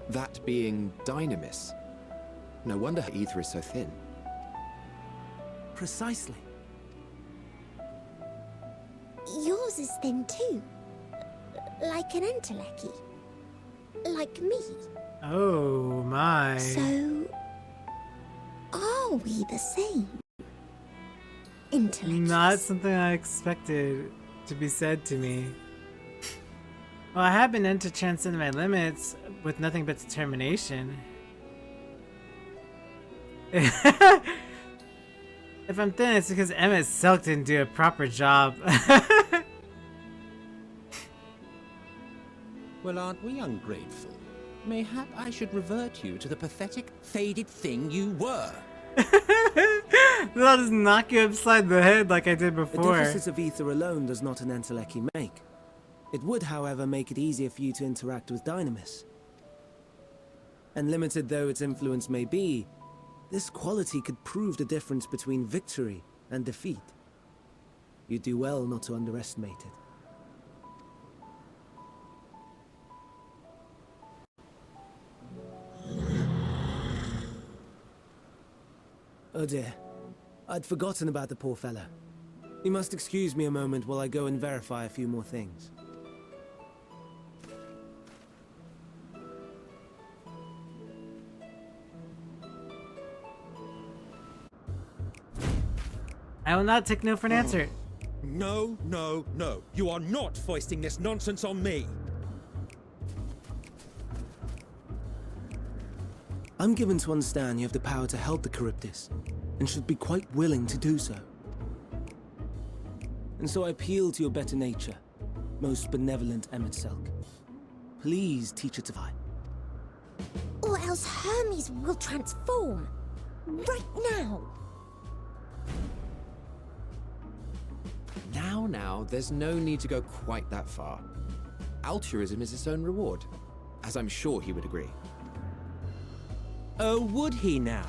That being Dynamis. No wonder her ether is so thin. Precisely. Yours is thin too. Like an Enteleki. Like me. Oh my. So, are we the same? Intellects. Not something I expected to be said to me. Well, I have been known to transcend my limits with nothing but determination. If I'm thin, it's because Emmett Silk didn't do a proper job. Well, aren't we ungrateful? Mayhap I should revert you to the pathetic, faded thing you were. Then I'll just knock you upside the head like I did The before. deficit of ether alone does not an Enteleki make. It would, however, make it easier for you to interact with Dynamis. And limited though its influence may be, this quality could prove the difference between victory and defeat. You do well not to underestimate it. Oh dear. I'd forgotten about the poor fella. You must excuse me a moment while I go and verify a few more things. I will not take no for an answer. No, no, no. You are not foisting this nonsense on me. I'm given to understand you have the power to help the Charybdis, and should be quite willing to do so. And so I appeal to your better nature, most benevolent Emmett Selk. Please teach it to fly. Or else Hermes will transform. Right now. Now, there's no need to go quite that far. Altruism is its own reward, as I'm sure he would agree. Oh, would he now?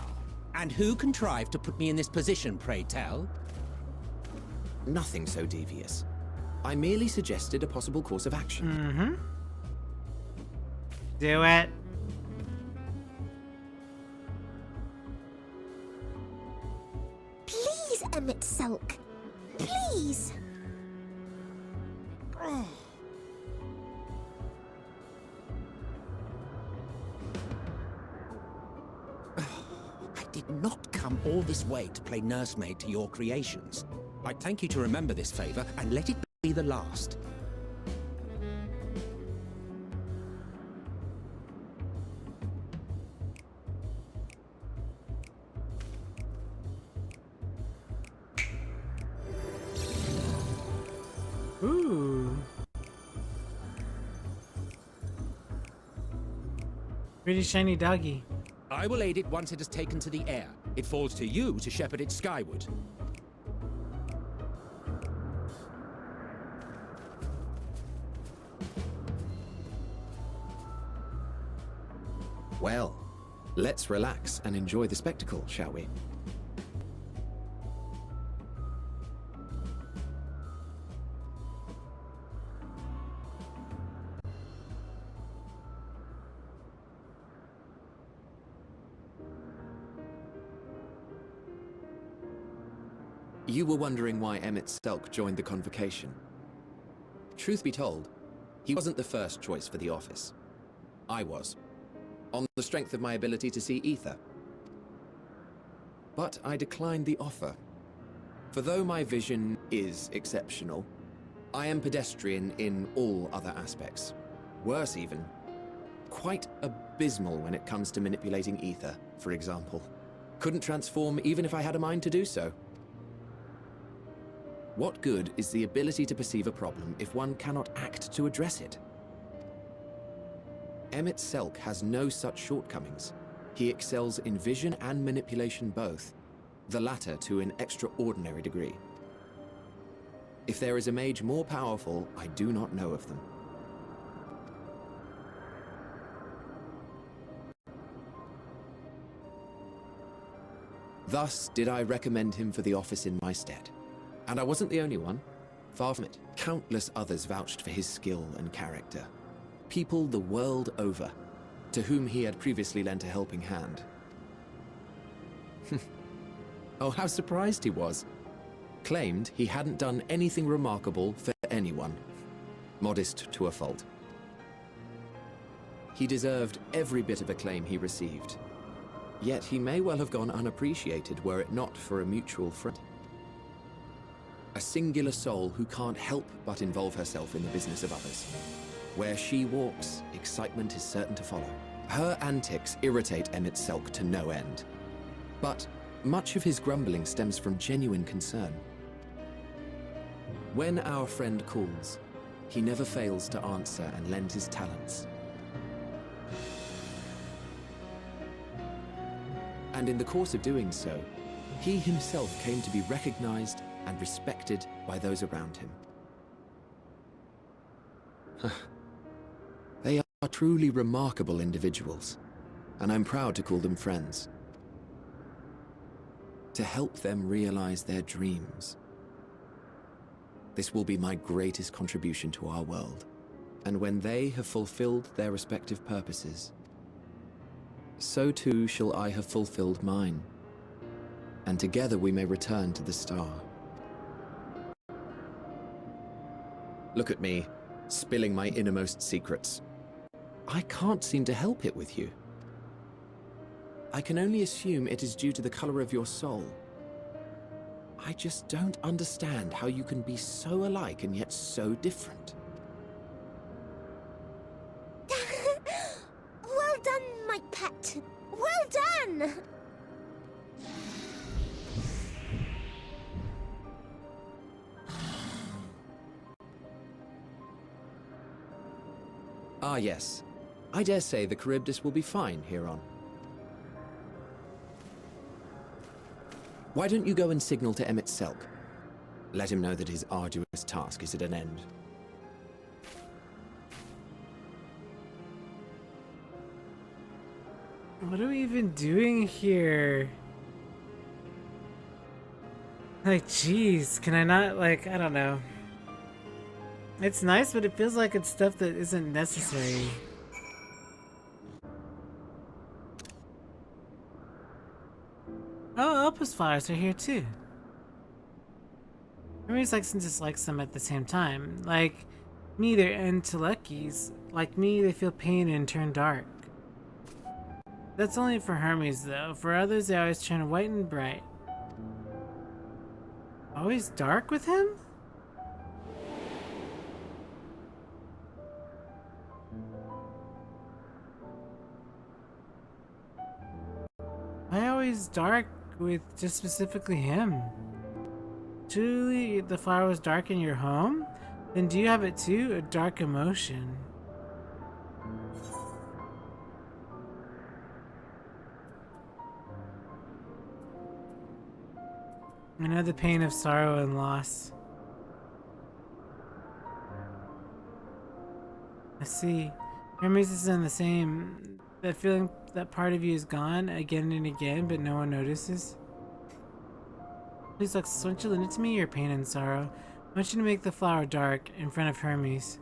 And who contrived to put me in this position, pray tell? Nothing so devious. I merely suggested a possible course of action. Mm-hmm. Do it. Please, Emmett Selk. Please. I did not come all this way to play nursemaid to your creations. I thank you to remember this favor and let it be the last. Ooh. Pretty shiny doggy. I will aid it once it has taken to the air. It falls to you to shepherd it skyward. Well, let's relax and enjoy the spectacle, shall we? You were wondering why Emmett Selk joined the convocation. Truth be told, he wasn't the first choice for the office. I was, on the strength of my ability to see ether. But I declined the offer. For though my vision is exceptional, I am pedestrian in all other aspects. Worse even, quite abysmal when it comes to manipulating ether, for example. Couldn't transform even if I had a mind to do so. What good is the ability to perceive a problem if one cannot act to address it? Emmett Selk has no such shortcomings. He excels in vision and manipulation both, the latter to an extraordinary degree. If there is a mage more powerful, I do not know of them. Thus did I recommend him for the office in my stead. And I wasn't the only one. Far from it. Countless others vouched for his skill and character. People the world over, to whom he had previously lent a helping hand. Oh, how surprised he was. Claimed he hadn't done anything remarkable for anyone. Modest to a fault. He deserved every bit of acclaim he received. Yet he may well have gone unappreciated were it not for a mutual friend. A singular soul who can't help but involve herself in the business of others. Where she walks, excitement is certain to follow. Her antics irritate Emmett Selk to no end. But much of his grumbling stems from genuine concern. When our friend calls, he never fails to answer and lend his talents. And in the course of doing so, he himself came to be recognized and respected by those around him. They are truly remarkable individuals, and I'm proud to call them friends. To help them realize their dreams. This will be my greatest contribution to our world, and when they have fulfilled their respective purposes, so too shall I have fulfilled mine, and together we may return to the star. Look at me, spilling my innermost secrets. I can't seem to help it with you. I can only assume it is due to the color of your soul. I just don't understand how you can be so alike and yet so different. Well done, my pet. Well done! Ah, yes. I dare say the Charybdis will be fine here on. Why don't you go and signal to Emmett Selk? Let him know that his arduous task is at an end. What are we even doing here? Like, jeez, can I not, like, I don't know. It's nice, but it feels like it's stuff that isn't necessary. Oh, Elpis flowers are here too. Everybody likes and dislikes them at the same time. Like me, they're intellecties. Like me, they feel pain and turn dark. That's only for Hermes though. For others, they always turn white and bright. Always dark with him? Why always dark with just specifically him? Truly, the flower was dark in your home? Then do you have it too? A dark emotion. I know the pain of sorrow and loss. I see. Hermes is in the same. That feeling that part of you is gone again and again, but no one notices. Please, Lux, won't you lend it to me, your pain and sorrow? I want you to make the flower dark in front of Hermes.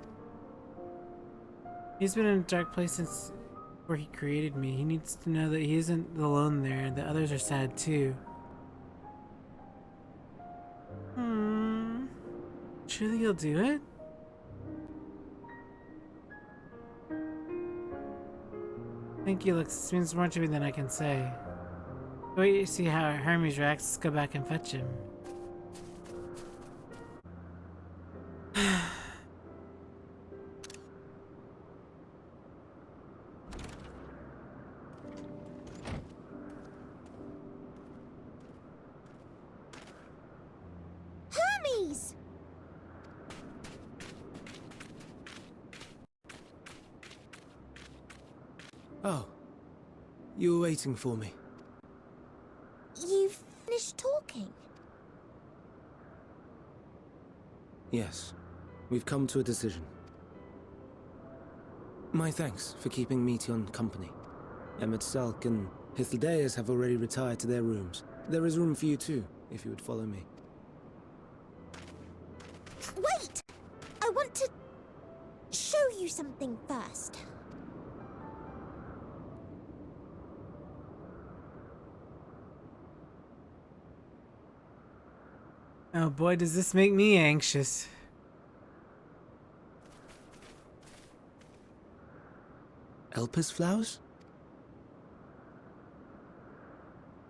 He's been in a dark place since before he created me. He needs to know that he isn't alone there, and that others are sad too. Surely you'll do it? Thank you, Lux. It means more to me than I can say. Wait to see how Hermes reacts. Let's go back and fetch him. Hermes! Oh. You were waiting for me. You've finished talking? Yes. We've come to a decision. My thanks for keeping Meteon company. Emmett Salk and Hythlodaeus have already retired to their rooms. There is room for you too, if you would follow me. Wait! I want to show you something first. Oh boy, does this make me anxious. Elpis flowers?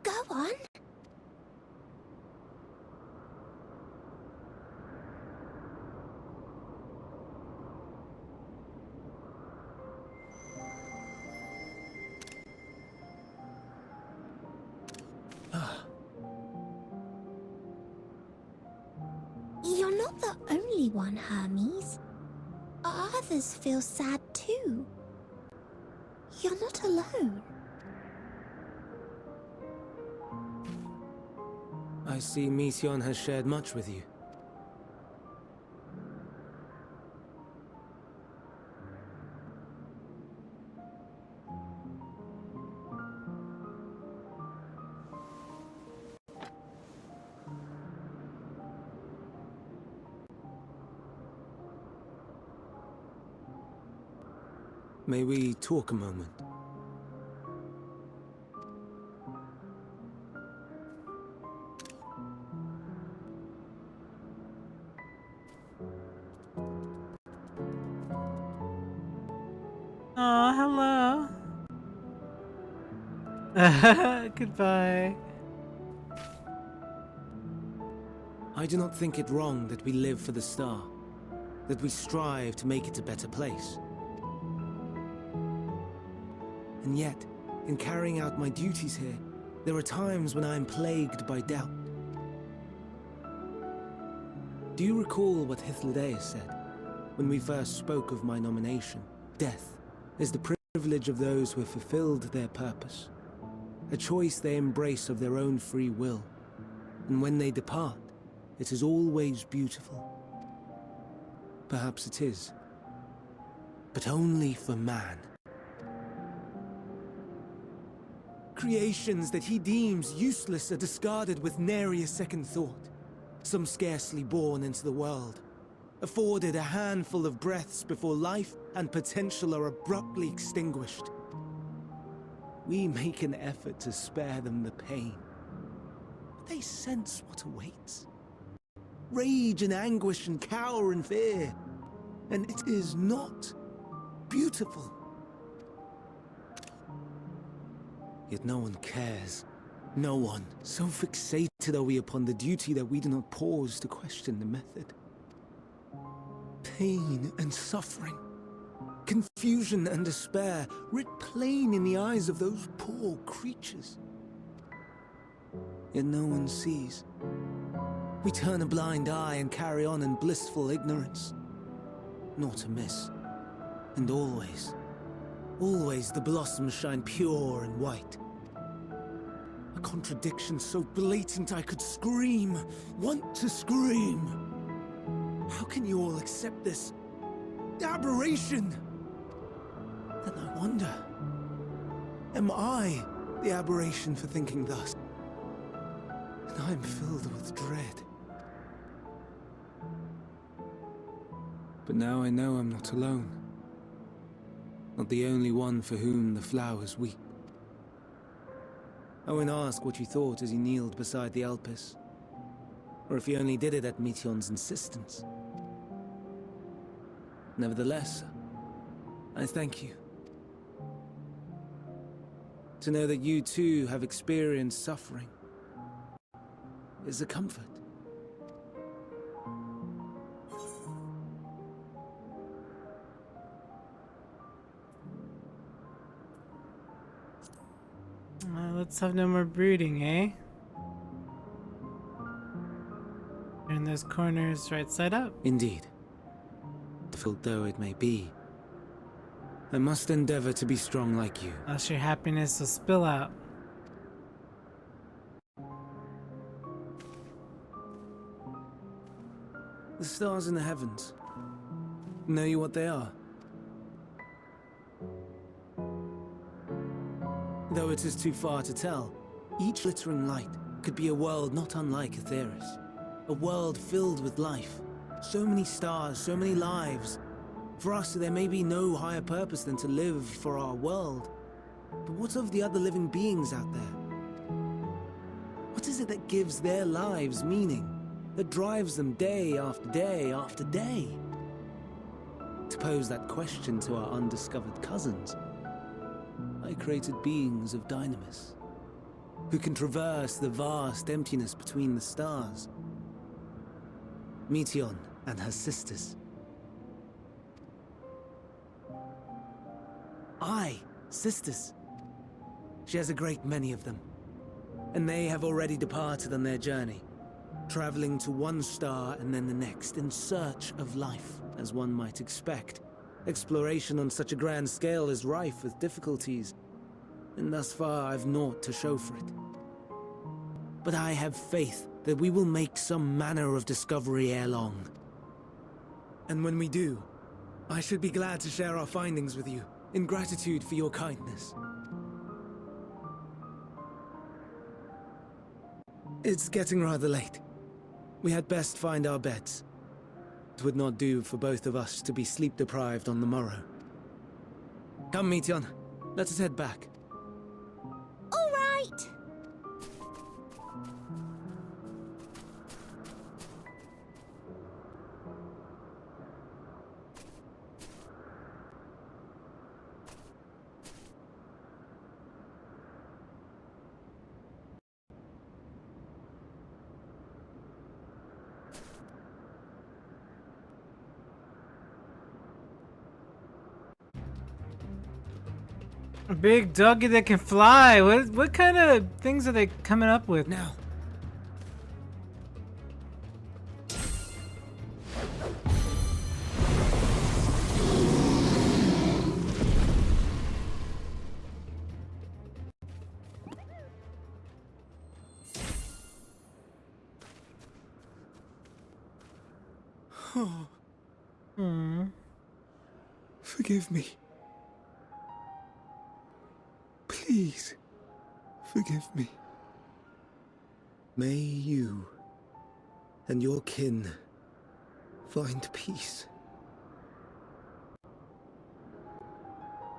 Go on. You're not the only one, Hermes. Others feel sad too. You're not alone. I see Meteon has shared much with you. May we talk a moment? Oh, hello. Goodbye. I do not think it wrong that we live for the star, that we strive to make it a better place. And yet, in carrying out my duties here, there are times when I am plagued by doubt. Do you recall what Hythlodaeus said when we first spoke of my nomination? Death is the privilege of those who have fulfilled their purpose, a choice they embrace of their own free will, and when they depart, it is always beautiful. Perhaps it is, but only for man. Creations that he deems useless are discarded with nary a second thought. Some scarcely born into the world, afforded a handful of breaths before life and potential are abruptly extinguished. We make an effort to spare them the pain, but they sense what awaits. Rage and anguish and cower and fear, and it is not beautiful. Yet no one cares. No one. So fixated are we upon the duty that we do not pause to question the method. Pain and suffering, confusion and despair, writ plain in the eyes of those poor creatures. Yet no one sees. We turn a blind eye and carry on in blissful ignorance. Not amiss. And always, always the blossoms shine pure and white. A contradiction so blatant I could scream, want to scream. How can you all accept this aberration? Then I wonder, am I the aberration for thinking thus? And I am filled with dread. But now I know I'm not alone. Not the only one for whom the flowers weep. I won't ask what you thought as you kneeled beside the Elpis, or if you only did it at Meteon's insistence. Nevertheless, I thank you. To know that you too have experienced suffering is a comfort. Let's have no more brooding, eh? Turn those corners right side up. Indeed. Difficult though it may be, I must endeavor to be strong like you. Else your happiness will spill out. The stars in the heavens. Know you what they are? Though it is too far to tell, each glittering light could be a world not unlike Aetheris. A world filled with life. So many stars, so many lives. For us, there may be no higher purpose than to live for our world. But what of the other living beings out there? What is it that gives their lives meaning? That drives them day after day after day? To pose that question to our undiscovered cousins, I created beings of dynamis, who can traverse the vast emptiness between the stars. Meteion and her sisters. Aye, sisters. She has a great many of them, and they have already departed on their journey, traveling to one star and then the next in search of life, as one might expect. Exploration on such a grand scale is rife with difficulties, and thus far I've naught to show for it. But I have faith that we will make some manner of discovery ere long. And when we do, I should be glad to share our findings with you, in gratitude for your kindness. It's getting rather late. We had best find our beds. It would not do for both of us to be sleep-deprived on the morrow. Come, Meteion. Let us head back. All right! A big doggy that can fly. What kind of things are they coming up with? Now. Forgive me. Please, forgive me. May you and your kin find peace.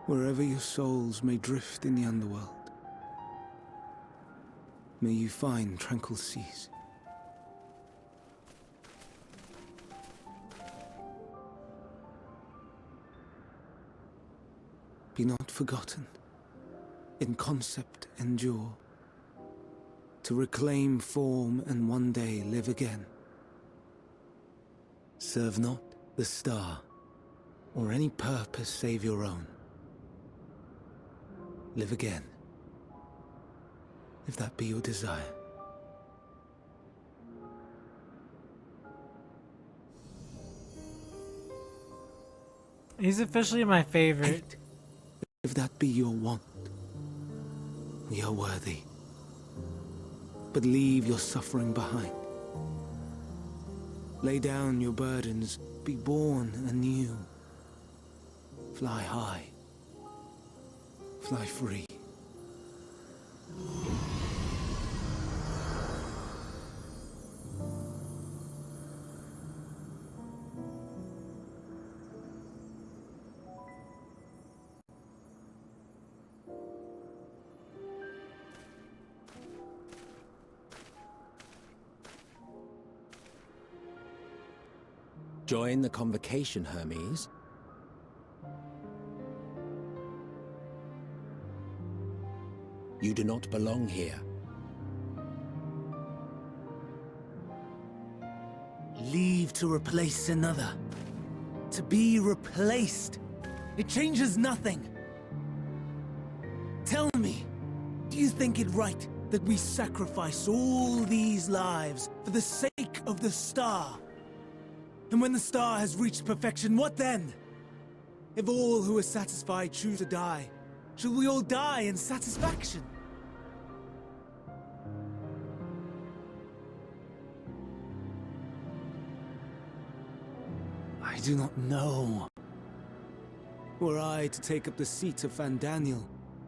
Wherever your souls may drift in the underworld, may you find tranquil seas. Be not forgotten. In concept endure, to reclaim form and one day live again. Serve not the star, or any purpose save your own. Live again, if that be your desire. He's officially my favorite. If that be your want. We are worthy. But leave your suffering behind. Lay down your burdens, be born anew. Fly high. Fly free. Join the convocation, Hermes. You do not belong here. Leave to replace another. To be replaced. It changes nothing. Tell me, do you think it right that we sacrifice all these lives for the sake of the star? And when the star has reached perfection, what then? If all who are satisfied choose to die, shall we all die in satisfaction? I do not know. Were I to take up the seat of Fandaniel,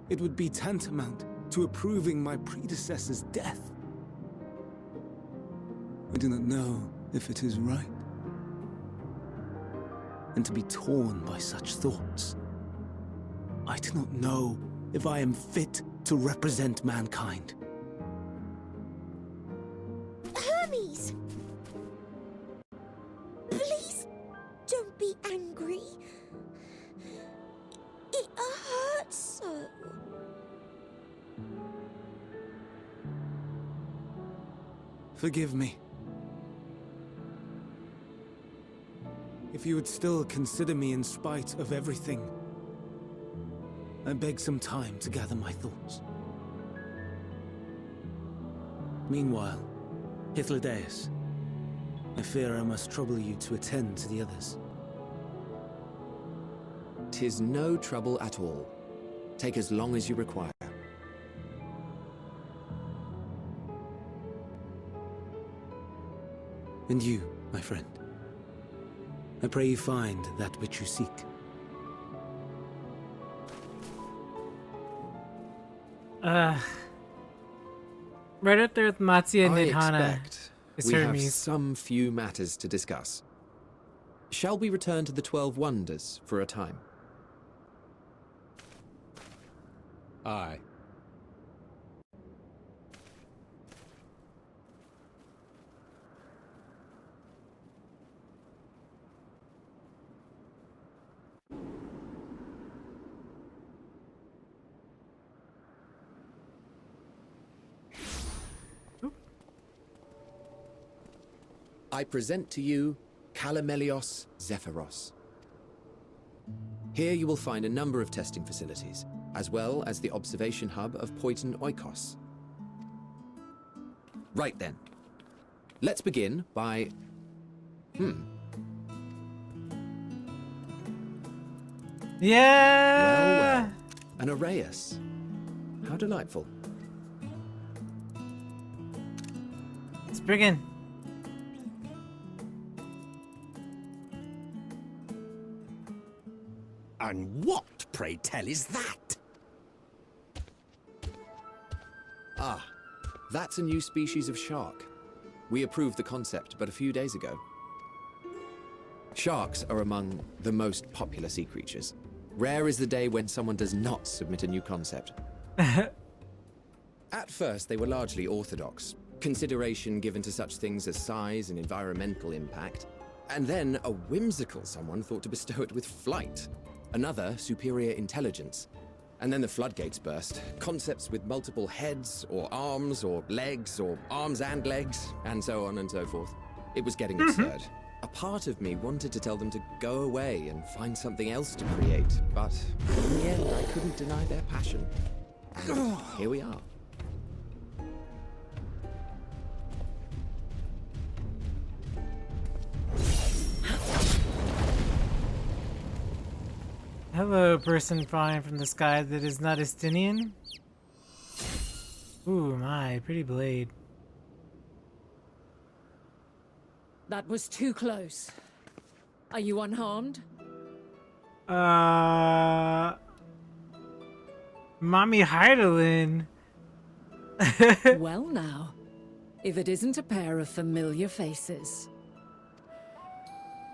it would be tantamount to approving my predecessor's death. I do not know if it is right. And to be torn by such thoughts, I do not know if I am fit to represent mankind. Hermes! Please don't be angry. It hurts so. Forgive me. If you would still consider me in spite of everything, I beg some time to gather my thoughts. Meanwhile, Hythlodaeus, I fear I must trouble you to attend to the others. 'Tis no trouble at all. Take as long as you require. And you, my friend, I pray you find that which you seek. Right up there with Matsuya and I Nidhana expect is we have Hermes. some few matters to discuss. Shall we return to the 12 Wonders for a time? Aye. I present to you Calamelios Zephyros. Here you will find a number of testing facilities, as well as the observation hub of Poiton Oikos. Right then. Let's begin by... Yeah! Well, an Arrhaeus. How delightful. Let's begin. And what, pray tell, is that? Ah, that's a new species of shark. We approved the concept but a few days ago. Sharks are among the most popular sea creatures. Rare is the day when someone does not submit a new concept. At first, they were largely orthodox, consideration given to such things as size and environmental impact, and then a whimsical someone thought to bestow it with flight, another superior intelligence. And then the floodgates burst. Concepts with multiple heads, or arms and legs, and so on and so forth. It was getting absurd. A part of me wanted to tell them to go away and find something else to create, but in the end I couldn't deny their passion. And here we are. Hello, person flying from the sky that is not Estinian. Ooh, my pretty blade. That was too close. Are you unharmed? Mommy Heidelin. Well now, if it isn't a pair of familiar faces.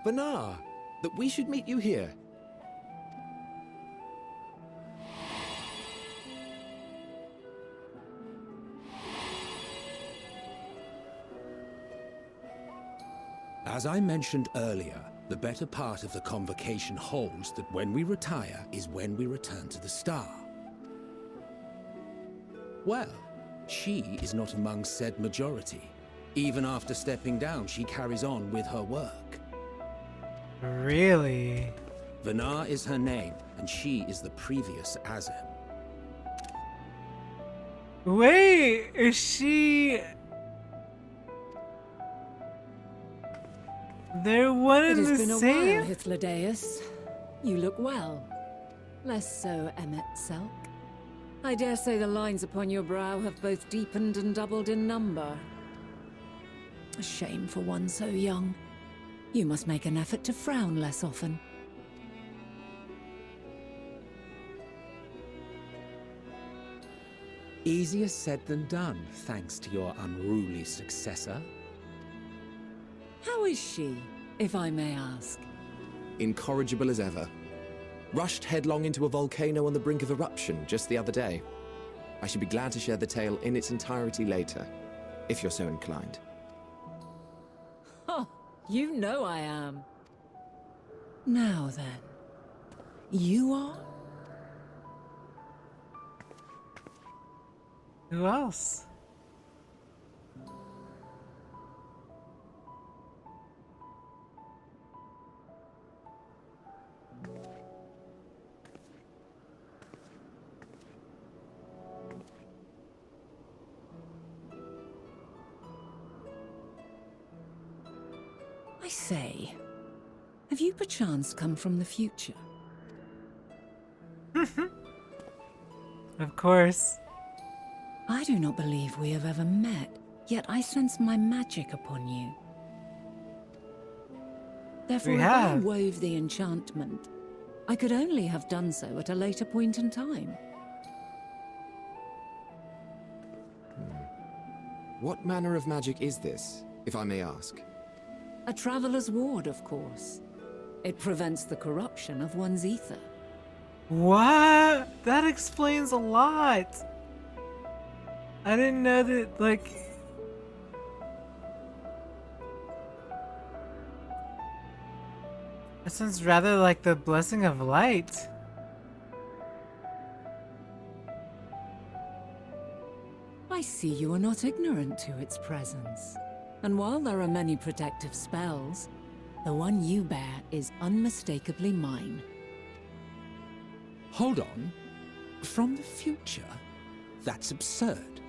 Banar, that we should meet you here. As I mentioned earlier, the better part of the convocation holds that when we retire is when we return to the star. Well, she is not among said majority. Even after stepping down, she carries on with her work. Really? Vanar is her name, and she is the previous Azem. Wait, is she... They're one It and has the been a same? while, Hythlodaeus. You look well. Less so, Emmet Selk. I dare say the lines upon your brow have both deepened and doubled in number. A shame for one so young. You must make an effort to frown less often. Easier said than done, thanks to your unruly successor. How is she, if I may ask? Incorrigible as ever. Rushed headlong into a volcano on the brink of eruption just the other day. I should be glad to share the tale in its entirety later, if you're so inclined. Oh, you know I am. Now then, you are? Who else? I say, have you perchance come from the future? Of course. I do not believe we have ever met, yet I sense my magic upon you. Therefore, We if I have. wove the enchantment, I could only have done so at a later point in time. What manner of magic is this, if I may ask? A traveler's ward, of course. It prevents the corruption of one's ether. What? That explains a lot. I didn't know that, like... That sounds rather like the blessing of light. I see you are not ignorant to its presence. And while there are many protective spells, the one you bear is unmistakably mine. Hold on. From the future? That's absurd.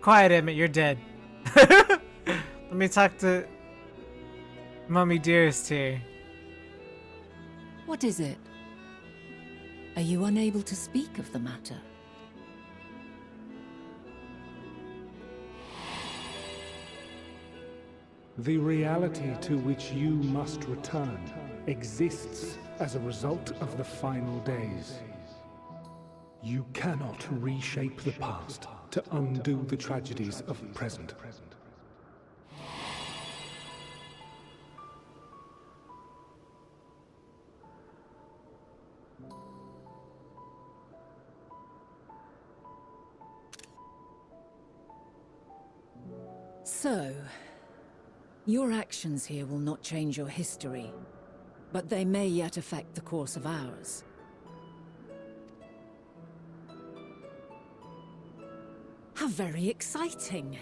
Quiet, Emmett, you're dead. Let me talk to Mummy Dearest here. What is it? Are you unable to speak of the matter? The reality to which you must return exists as a result of the final days. You cannot reshape the past to undo the tragedies of the present. So, your actions here will not change your history, but they may yet affect the course of ours. How very exciting!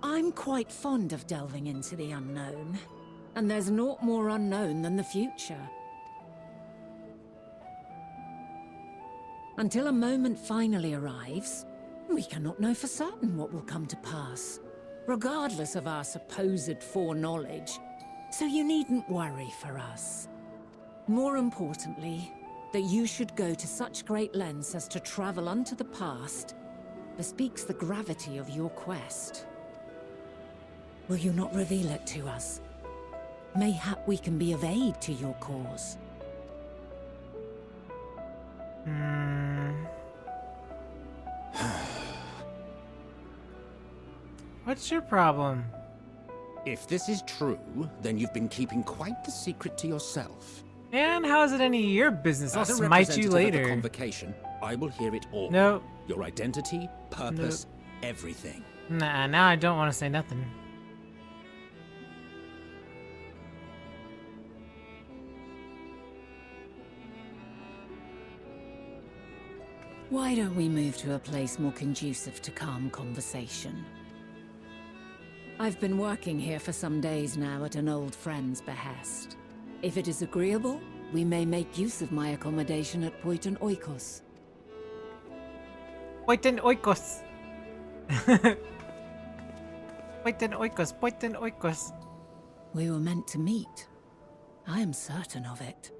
I'm quite fond of delving into the unknown, and there's naught more unknown than the future. Until a moment finally arrives, we cannot know for certain what will come to pass, regardless of our supposed foreknowledge, so you needn't worry for us. More importantly, that you should go to such great lengths as to travel unto the past bespeaks the gravity of your quest. Will you not reveal it to us? Mayhap we can be of aid to your cause. What's your problem? If this is true, then you've been keeping quite the secret to yourself. And how is it any of your business? I'll As a smite you representative of later. the convocation, I will hear it all. No. Your identity, purpose, everything. Nah, now I don't want to say nothing. Why don't we move to a place more conducive to calm conversation? I've been working here for some days now at an old friend's behest. If it is agreeable, we may make use of my accommodation at Poiton Oikos. Poiton Oikos! Poiton Oikos, Poiton Oikos. We were meant to meet. I am certain of it.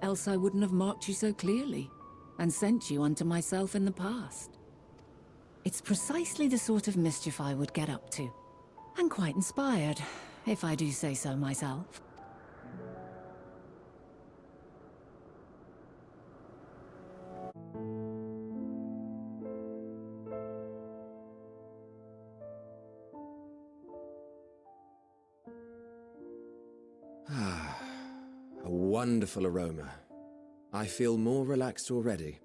Else I wouldn't have marked you so clearly, and sent you unto myself in the past. It's precisely the sort of mischief I would get up to. And quite inspired, if I do say so myself. A wonderful aroma. I feel more relaxed already.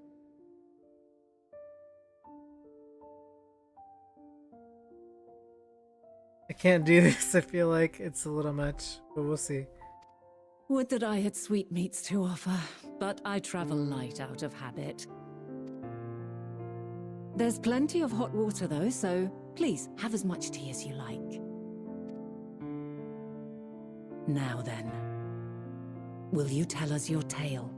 I can't do this. I feel like it's a little much, but we'll see. Would that I had sweetmeats to offer, but I travel light out of habit. There's plenty of hot water though, so please have as much tea as you like. Now then, will you tell us your tale?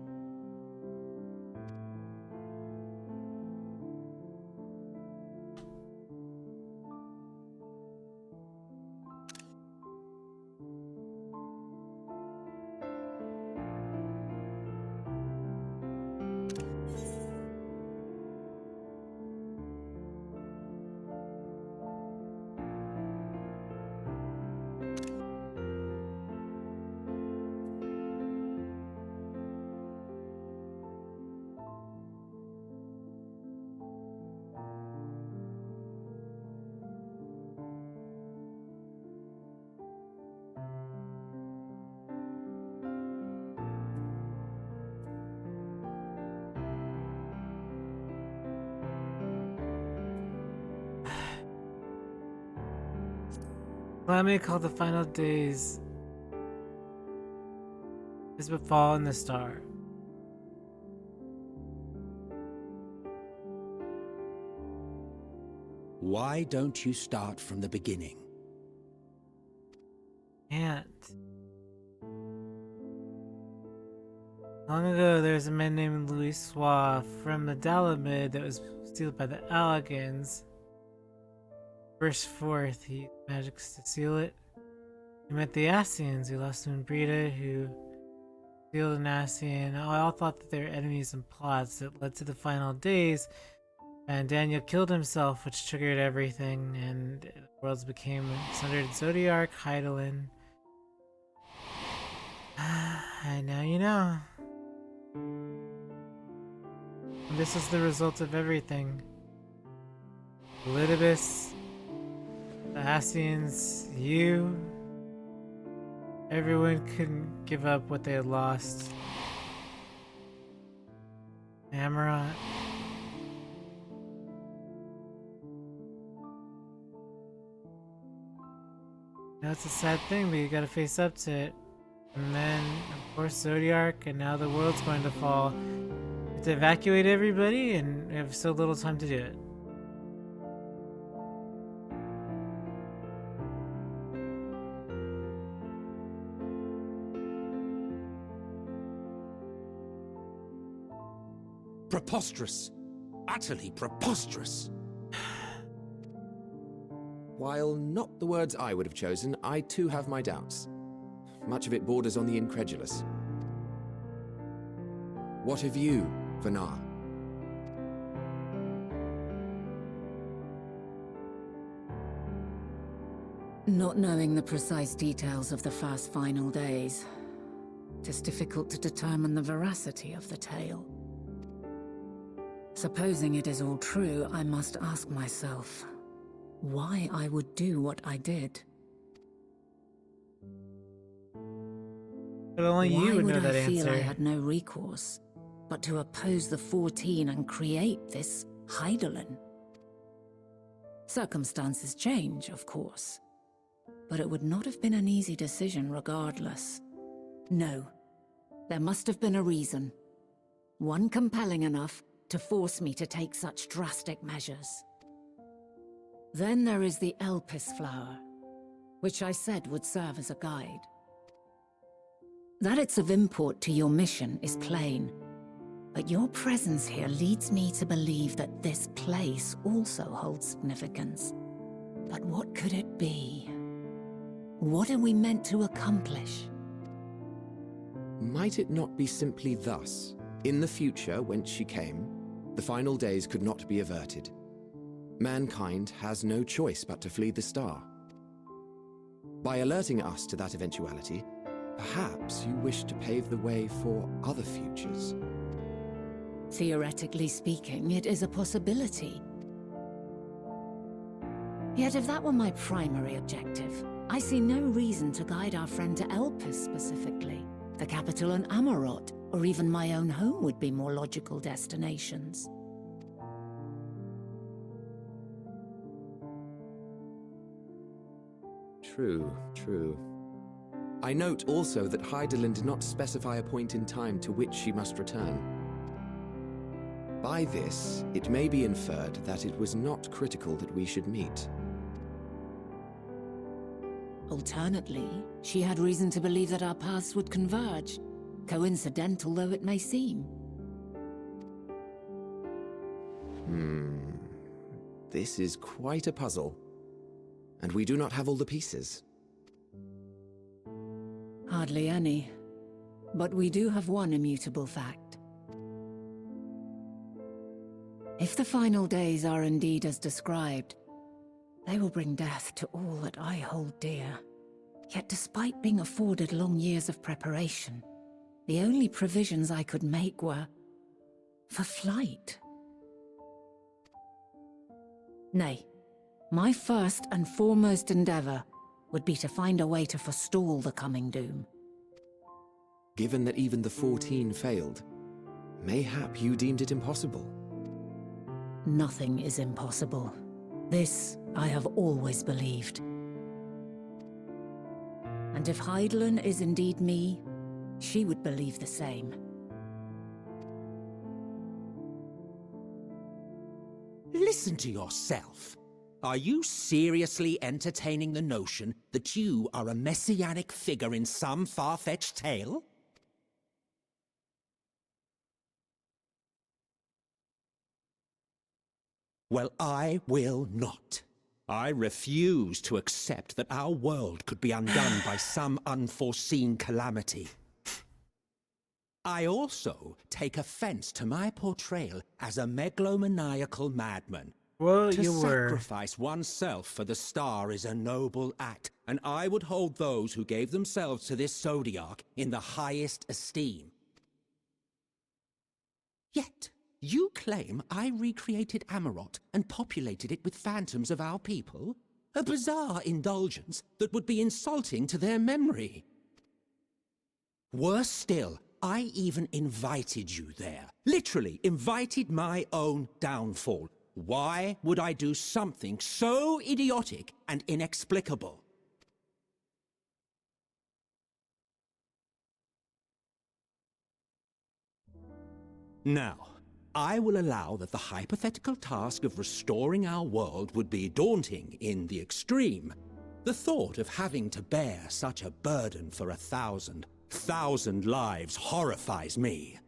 Allow me to call the final days is but fall in the star. Why don't you start from the beginning? Can't. Long ago, there was a man named Louis Soif from the Dalamid that was sealed by the Allegans. Burst forth, he used magics to seal it. He met the Asians, who lost to Brita, who sealed an Asian. All thought that they were enemies and plots that led to the final days. And Daniel killed himself, which triggered everything, and the worlds became sundered. Zodiark, Heidelin. And now you know. And this is the result of everything. Elidibus, the Asians, you. Everyone couldn't give up what they had lost. Amarant. Now it's a sad thing, but you gotta face up to it. And then, of course, Zodiark, and now the world's going to fall. You have to evacuate everybody, and we have so little time to do it. Preposterous. Utterly preposterous. While not the words I would have chosen, I too have my doubts. Much of it borders on the incredulous. What of you, Vanar? Not knowing the precise details of the first final days, it is difficult to determine the veracity of the tale. Supposing it is all true, I must ask myself why I would do what I did. But only you would know that Why would I feel answer. I had no recourse but to oppose the 14 and create this Heidelin? Circumstances change, of course, but it would not have been an easy decision regardless. No, there must have been a reason, One compelling enough to force me to take such drastic measures. Then there is the Elpis flower, which I said would serve as a guide. That it's of import to your mission is plain, but your presence here leads me to believe that this place also holds significance. But what could it be? What are we meant to accomplish? Might it not be simply thus? In the future, whence she came, the final days could not be averted. Mankind has no choice but to flee the star. By alerting us to that eventuality, perhaps you wish to pave the way for other futures. Theoretically speaking, it is a possibility. Yet if that were my primary objective, I see no reason to guide our friend to Elpis specifically. The capital on Amarot, or even my own home would be more logical destinations. True, true. I note also that Hydaelyn did not specify a point in time to which she must return. By this, it may be inferred that it was not critical that we should meet. Alternately, she had reason to believe that our paths would converge, coincidental though it may seem. This is quite a puzzle, and we do not have all the pieces. Hardly any, but we do have one immutable fact. If the final days are indeed as described, they will bring death to all that I hold dear. Yet despite being afforded long years of preparation, the only provisions I could make were for flight. Nay, my first and foremost endeavor would be to find a way to forestall the coming doom. Given that even the 14 failed, mayhap you deemed it impossible. Nothing is impossible. This I have always believed. And if Hydaelyn is indeed me, she would believe the same. Listen to yourself. Are you seriously entertaining the notion that you are a messianic figure in some far-fetched tale? Well, I will not. I refuse to accept that our world could be undone by some unforeseen calamity. I also take offense to my portrayal as a megalomaniacal madman. Well, to you were. sacrifice oneself for the star is a noble act, and I would hold those who gave themselves to this zodiac in the highest esteem. Yet, you claim I recreated Amarot and populated it with phantoms of our people? A bizarre indulgence that would be insulting to their memory. Worse still, I even invited you there. Literally invited my own downfall. Why would I do something so idiotic and inexplicable? Now, I will allow that the hypothetical task of restoring our world would be daunting in the extreme. The thought of having to bear such a burden for 1,000 lives horrifies me.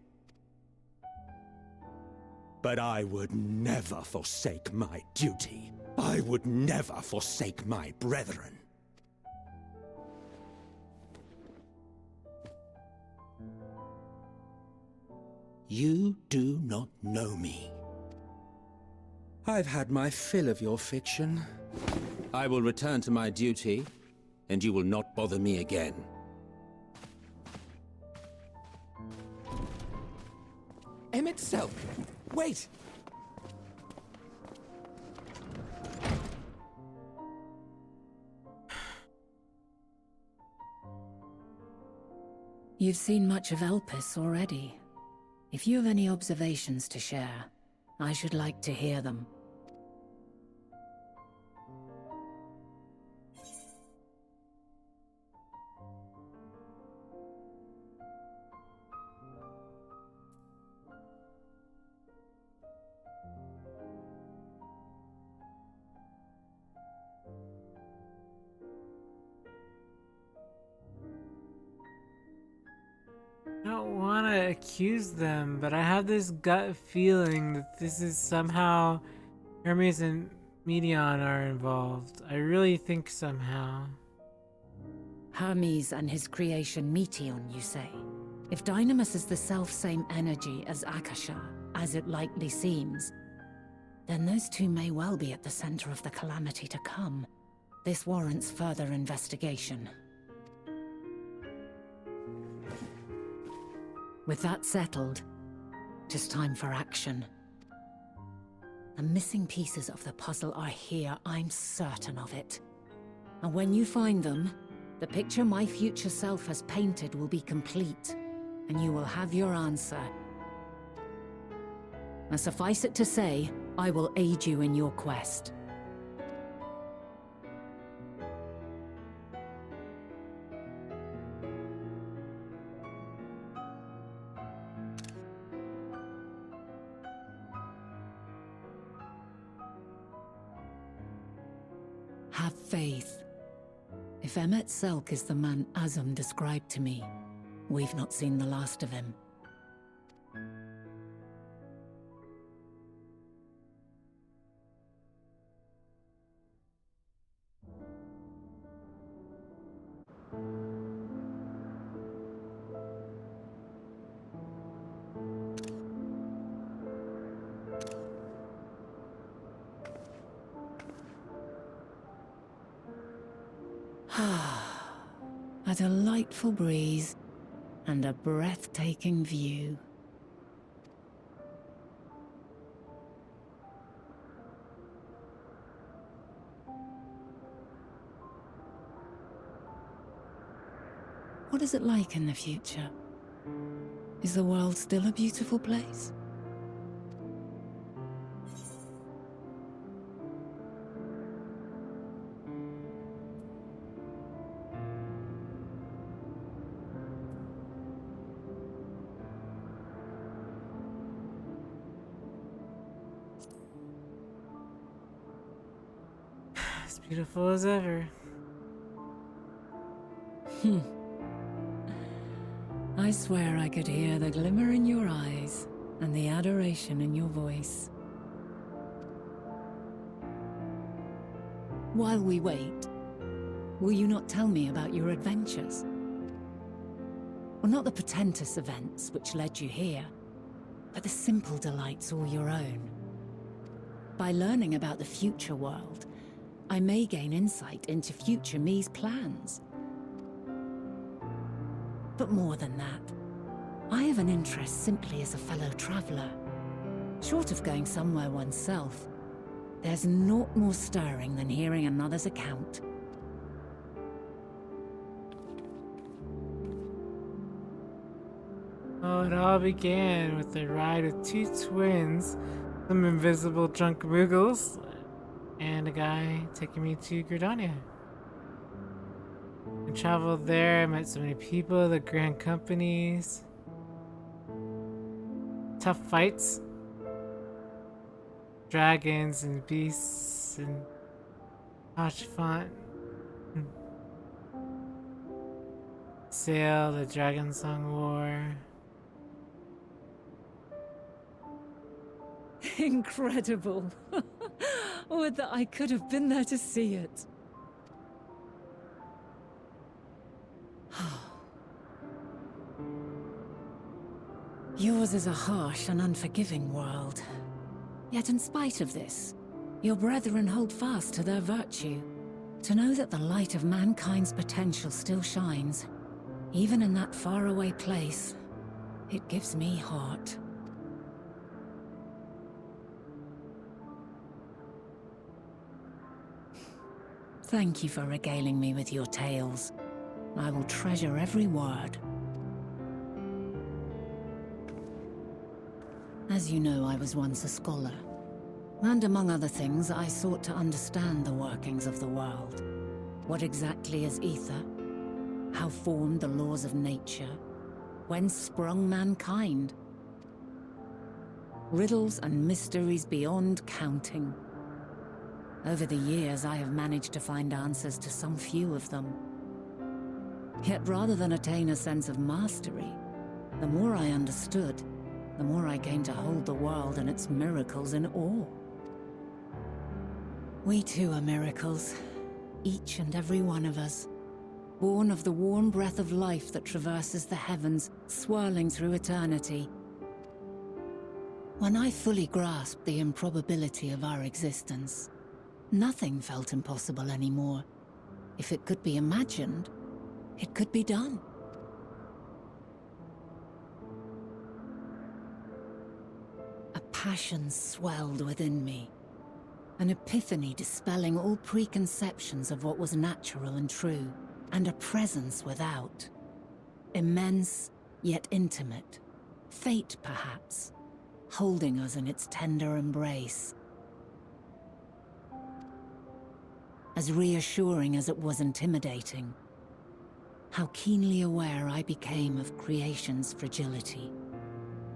But I would never forsake my duty. I would never forsake my brethren. You do not know me. I've had my fill of your fiction. I will return to my duty, and you will not bother me again. Emet-Selch! Wait! You've seen much of Elpis already. If you have any observations to share, I should like to hear them. not accuse them, but I have this gut feeling that this is somehow Hermes and Medion are involved. I really think somehow. Hermes and his creation Meteon, you say? If Dynamis is the self-same energy as Akasha, as it likely seems, then those two may well be at the center of the calamity to come. This warrants further investigation. With that settled, it is time for action. The missing pieces of the puzzle are here, I'm certain of it. And when you find them, the picture my future self has painted will be complete, and you will have your answer. Now suffice it to say, I will aid you in your quest. Have faith. If Emmet Selk is the man Azum described to me, we've not seen the last of him. A delightful breeze and a breathtaking view. What is it like in the future? Is the world still a beautiful place? As beautiful as ever. I swear I could hear the glimmer in your eyes and the adoration in your voice. While we wait, will you not tell me about your adventures? Well, not the portentous events which led you here, but the simple delights all your own. By learning about the future world, I may gain insight into future me's plans. But more than that, I have an interest simply as a fellow traveler. Short of going somewhere oneself, there's naught more stirring than hearing another's account. Oh, it all began with a ride with two twins, some invisible drunk Muggles, and a guy taking me to Gridania. I traveled there, I met so many people, the grand companies, tough fights, dragons and beasts, and much fun. Sail the Dragon Song War. Incredible. Would that I could have been there to see it. Yours is a harsh and unforgiving world. Yet in spite of this, your brethren hold fast to their virtue. To know that the light of mankind's potential still shines, even in that faraway place, it gives me heart. Thank you for regaling me with your tales. I will treasure every word. As you know, I was once a scholar. And among other things, I sought to understand the workings of the world. What exactly is ether? How formed the laws of nature? Whence sprung mankind? Riddles and mysteries beyond counting. Over the years, I have managed to find answers to some few of them. Yet rather than attain a sense of mastery, The more I understood, the more I came to hold the world and its miracles in awe. We too are miracles, each and every one of us, born of the warm breath of life that traverses the heavens, swirling through eternity. When I fully grasped the improbability of our existence, nothing felt impossible anymore. If it could be imagined, it could be done. A passion swelled within me, an epiphany dispelling all preconceptions of what was natural and true, and a presence without. Immense, yet intimate. Fate, perhaps, holding us in its tender embrace. As reassuring as it was intimidating, how keenly aware I became of creation's fragility,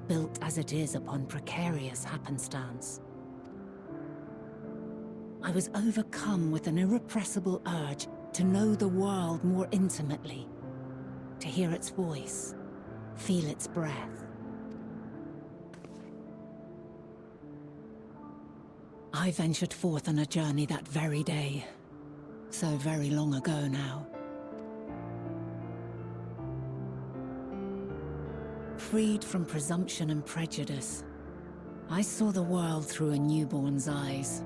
built as it is upon precarious happenstance. I was overcome with an irrepressible urge to know the world more intimately, to hear its voice, feel its breath. I ventured forth on a journey that very day, so very long ago now. Freed from presumption and prejudice, I saw the world through a newborn's eyes.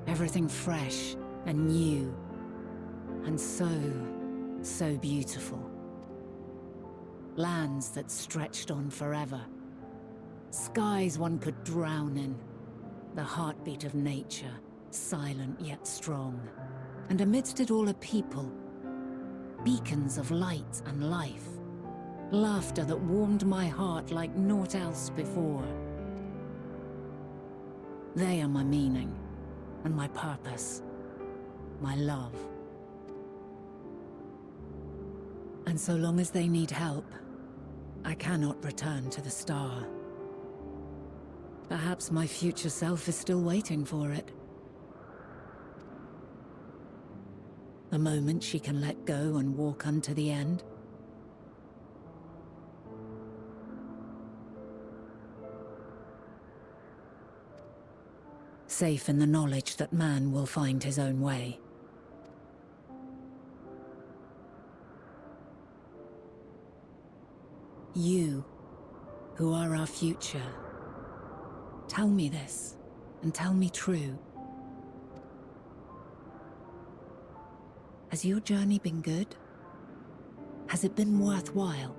Everything fresh and new, and so beautiful. Lands that stretched on forever. Skies one could drown in. The heartbeat of nature, silent yet strong. And amidst it all a people. Beacons of light and life. Laughter that warmed my heart like naught else before. They are my meaning, and my purpose, my love. And so long as they need help, I cannot return to the star. Perhaps my future self is still waiting for it. The moment she can let go and walk unto the end. Safe in the knowledge that man will find his own way. You, who are our future, tell me this, and tell me true. Has your journey been good? Has it been worthwhile?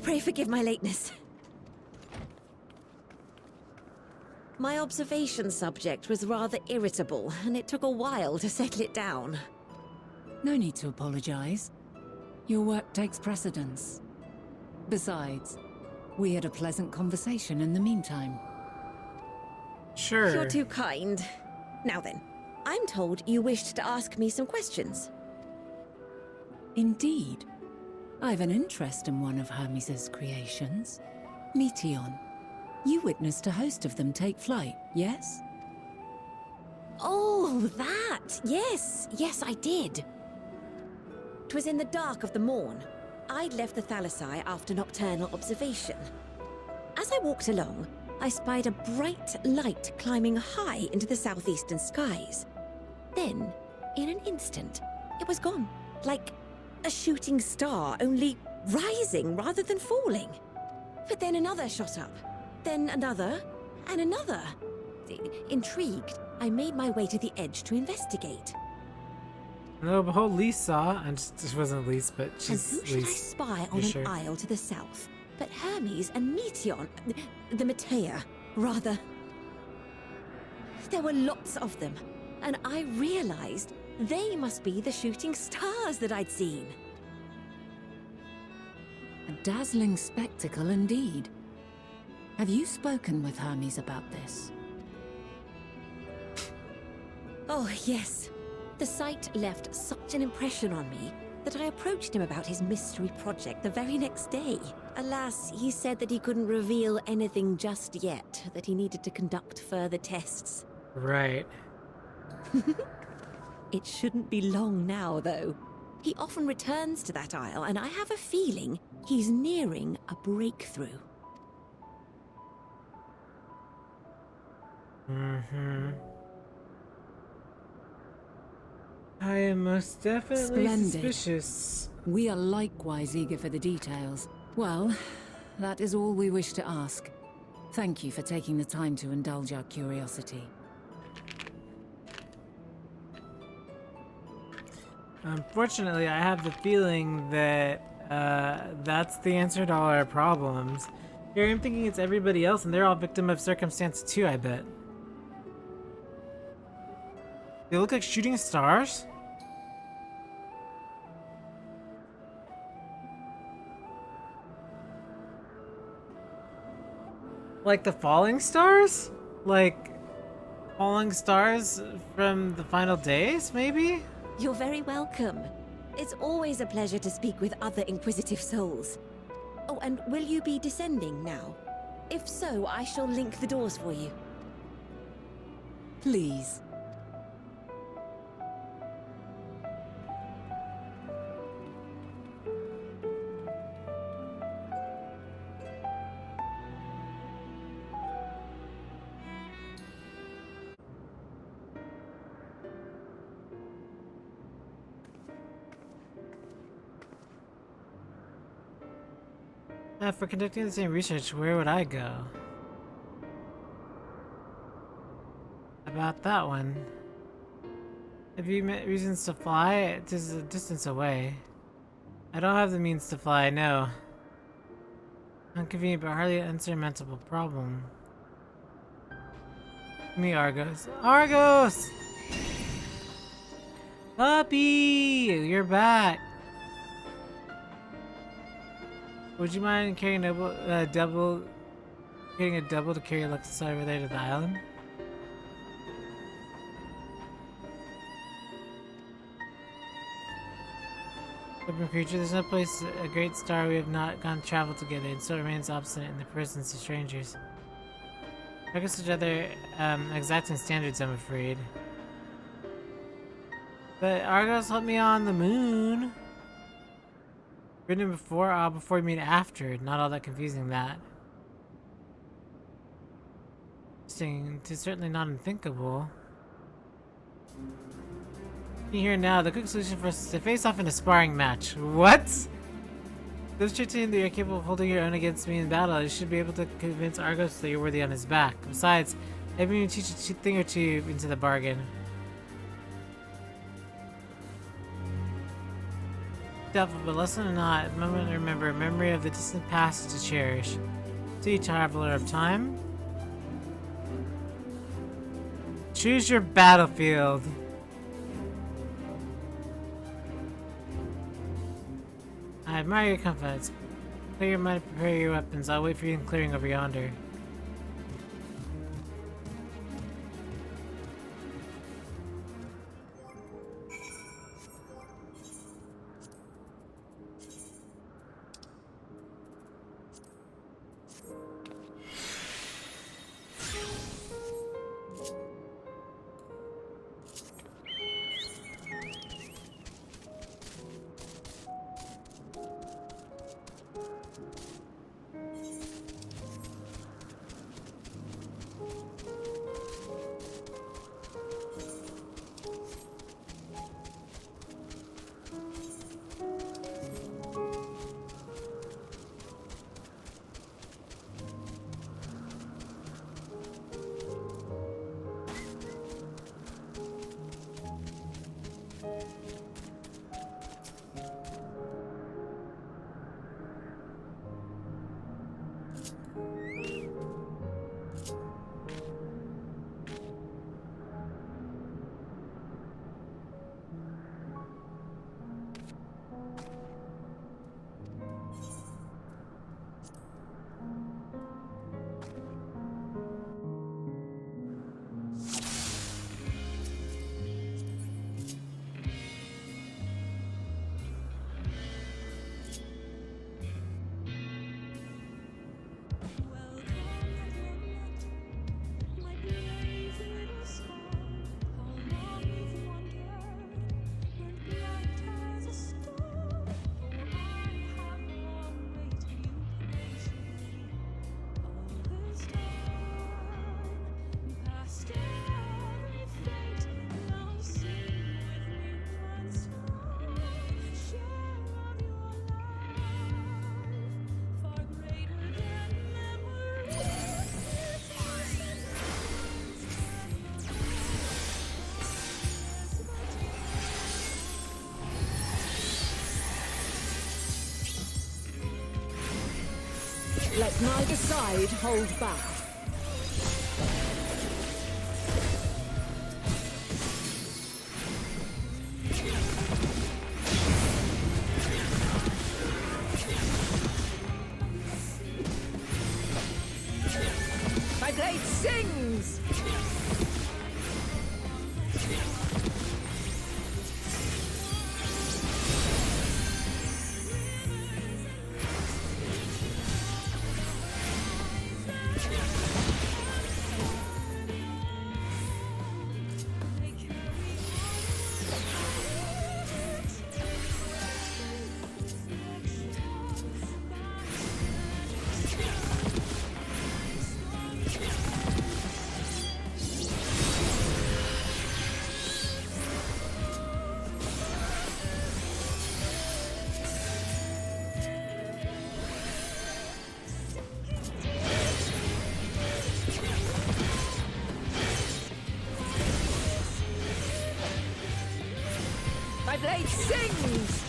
Pray forgive my lateness. My observation subject was rather irritable, and it took a while to settle it down. No need to apologize. Your work takes precedence. Besides, we had a pleasant conversation in the meantime. Sure. You're too kind. Now then, I'm told you wished to ask me some questions. Indeed. I've an interest in one of Hermes' creations. Meteon. You witnessed a host of them take flight, yes? Oh, that! Yes, I did. 'Twas in the dark of the morn. I'd left the Thalassai after nocturnal observation. As I walked along, I spied a bright light climbing high into the southeastern skies. Then, in an instant, it was gone, like a shooting star, only rising rather than falling. But then another shot up, then another, and another. Intrigued, I made my way to the edge to investigate. Lo and behold, Lise saw, and she wasn't Lise, but she's And who should I spy on an isle to the south but Hermes and Meteon, the Matea, rather. There were lots of them, and I realized they must be the shooting stars that I'd seen. A dazzling spectacle indeed. Have you spoken with Hermes about this? Oh, yes. The sight left such an impression on me that I approached him about his mystery project the very next day. Alas, he said that he couldn't reveal anything just yet, that he needed to conduct further tests. Right. It shouldn't be long now, though. He often returns to that isle, and I have a feeling he's nearing a breakthrough. I am most definitely Splendid. suspicious. We are likewise eager for the details. Well, that is all we wish to ask. Thank you for taking the time to indulge our curiosity. Unfortunately, I have the feeling that that's the answer to all our problems. Here I'm thinking it's everybody else, and they're all victim of circumstance too, I bet. They look like shooting stars? Like the falling stars? Like falling stars from the final days, maybe? You're very welcome. It's always a pleasure to speak with other inquisitive souls. Oh, and will you be descending now? If so, I shall link the doors for you. Please. For conducting the same research, where would I go? About that one. Have you met reasons to fly? It is a distance away. I don't have the means to fly, no. Inconvenient but hardly an insurmountable problem. Me, Argos. Argos! Puppy! You're back! Would you mind carrying a double to carry Alexis over there to the island? Open creature, there's no place, a great star we have not gone travel together, and so it remains obstinate in the presence of strangers. I guess such other exacting standards, I'm afraid. But Argos helped me on the moon. Written before, before you mean after. Not all that confusing, that. Interesting. It's certainly not unthinkable. Here now, the quick solution for us is to face off in a sparring match. What? Demonstrating that you're capable of holding your own against me in battle, you should be able to convince Argos that you're worthy on his back. Besides, I may even teach a thing or two into the bargain. Doubtful, but lesson or not, a moment to remember, a memory of the distant past to cherish. See, traveler of time. Choose your battlefield. I admire your confidence. Clear your mind and prepare your weapons. I'll wait for you in clearing over yonder. Let neither side hold back. My blade sings! My blade sings!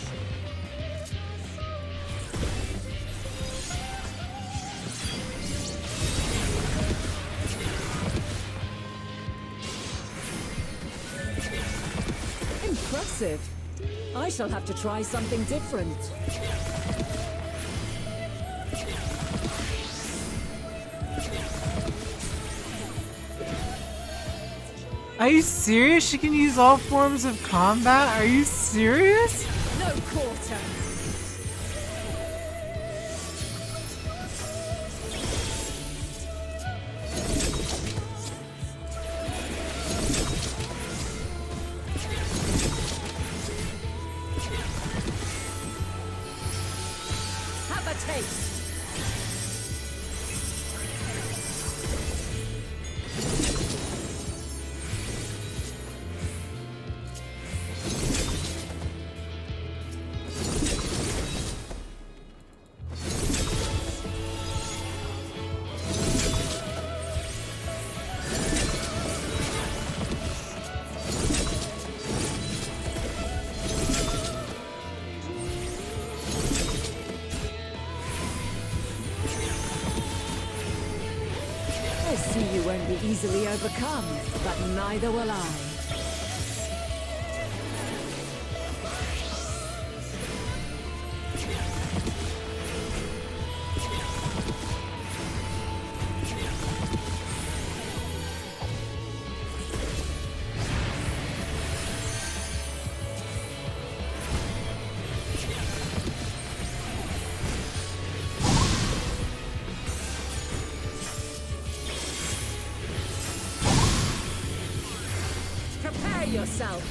Impressive. I shall have to try something different. Are you serious? She can use all forms of combat? Are you serious? No quarter. Have a taste. I see you won't be easily overcome, but neither will I. Prepare yourself.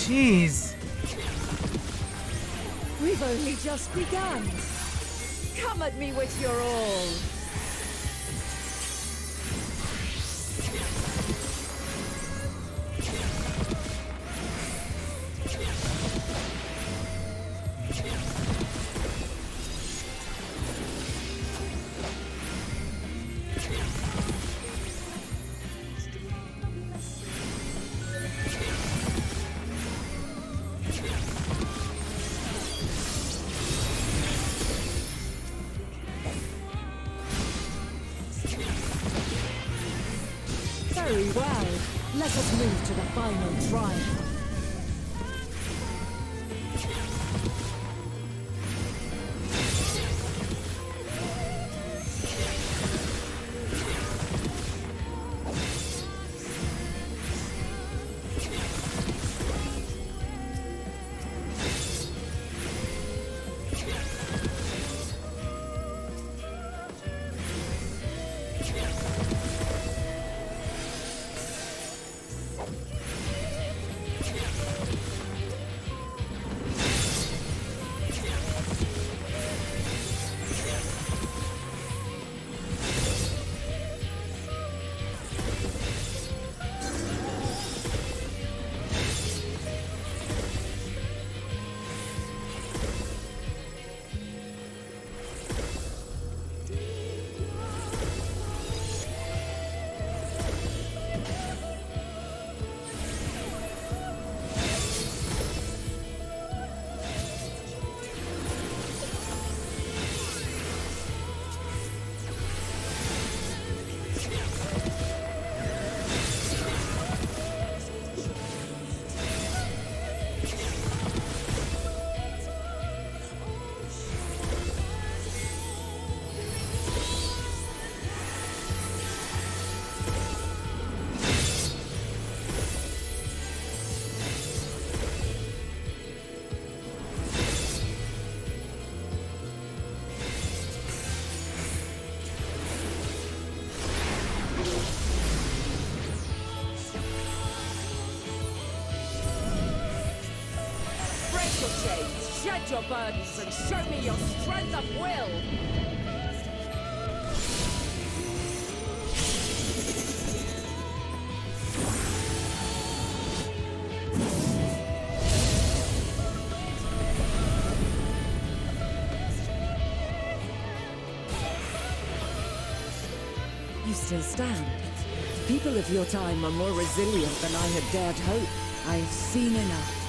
Jeez. We've only just begun. Come at me with your all. Very well. Let us move to the final trial. Shed your burdens and show me your strength of will! You still stand. People of your time are more resilient than I had dared hope. I've seen enough.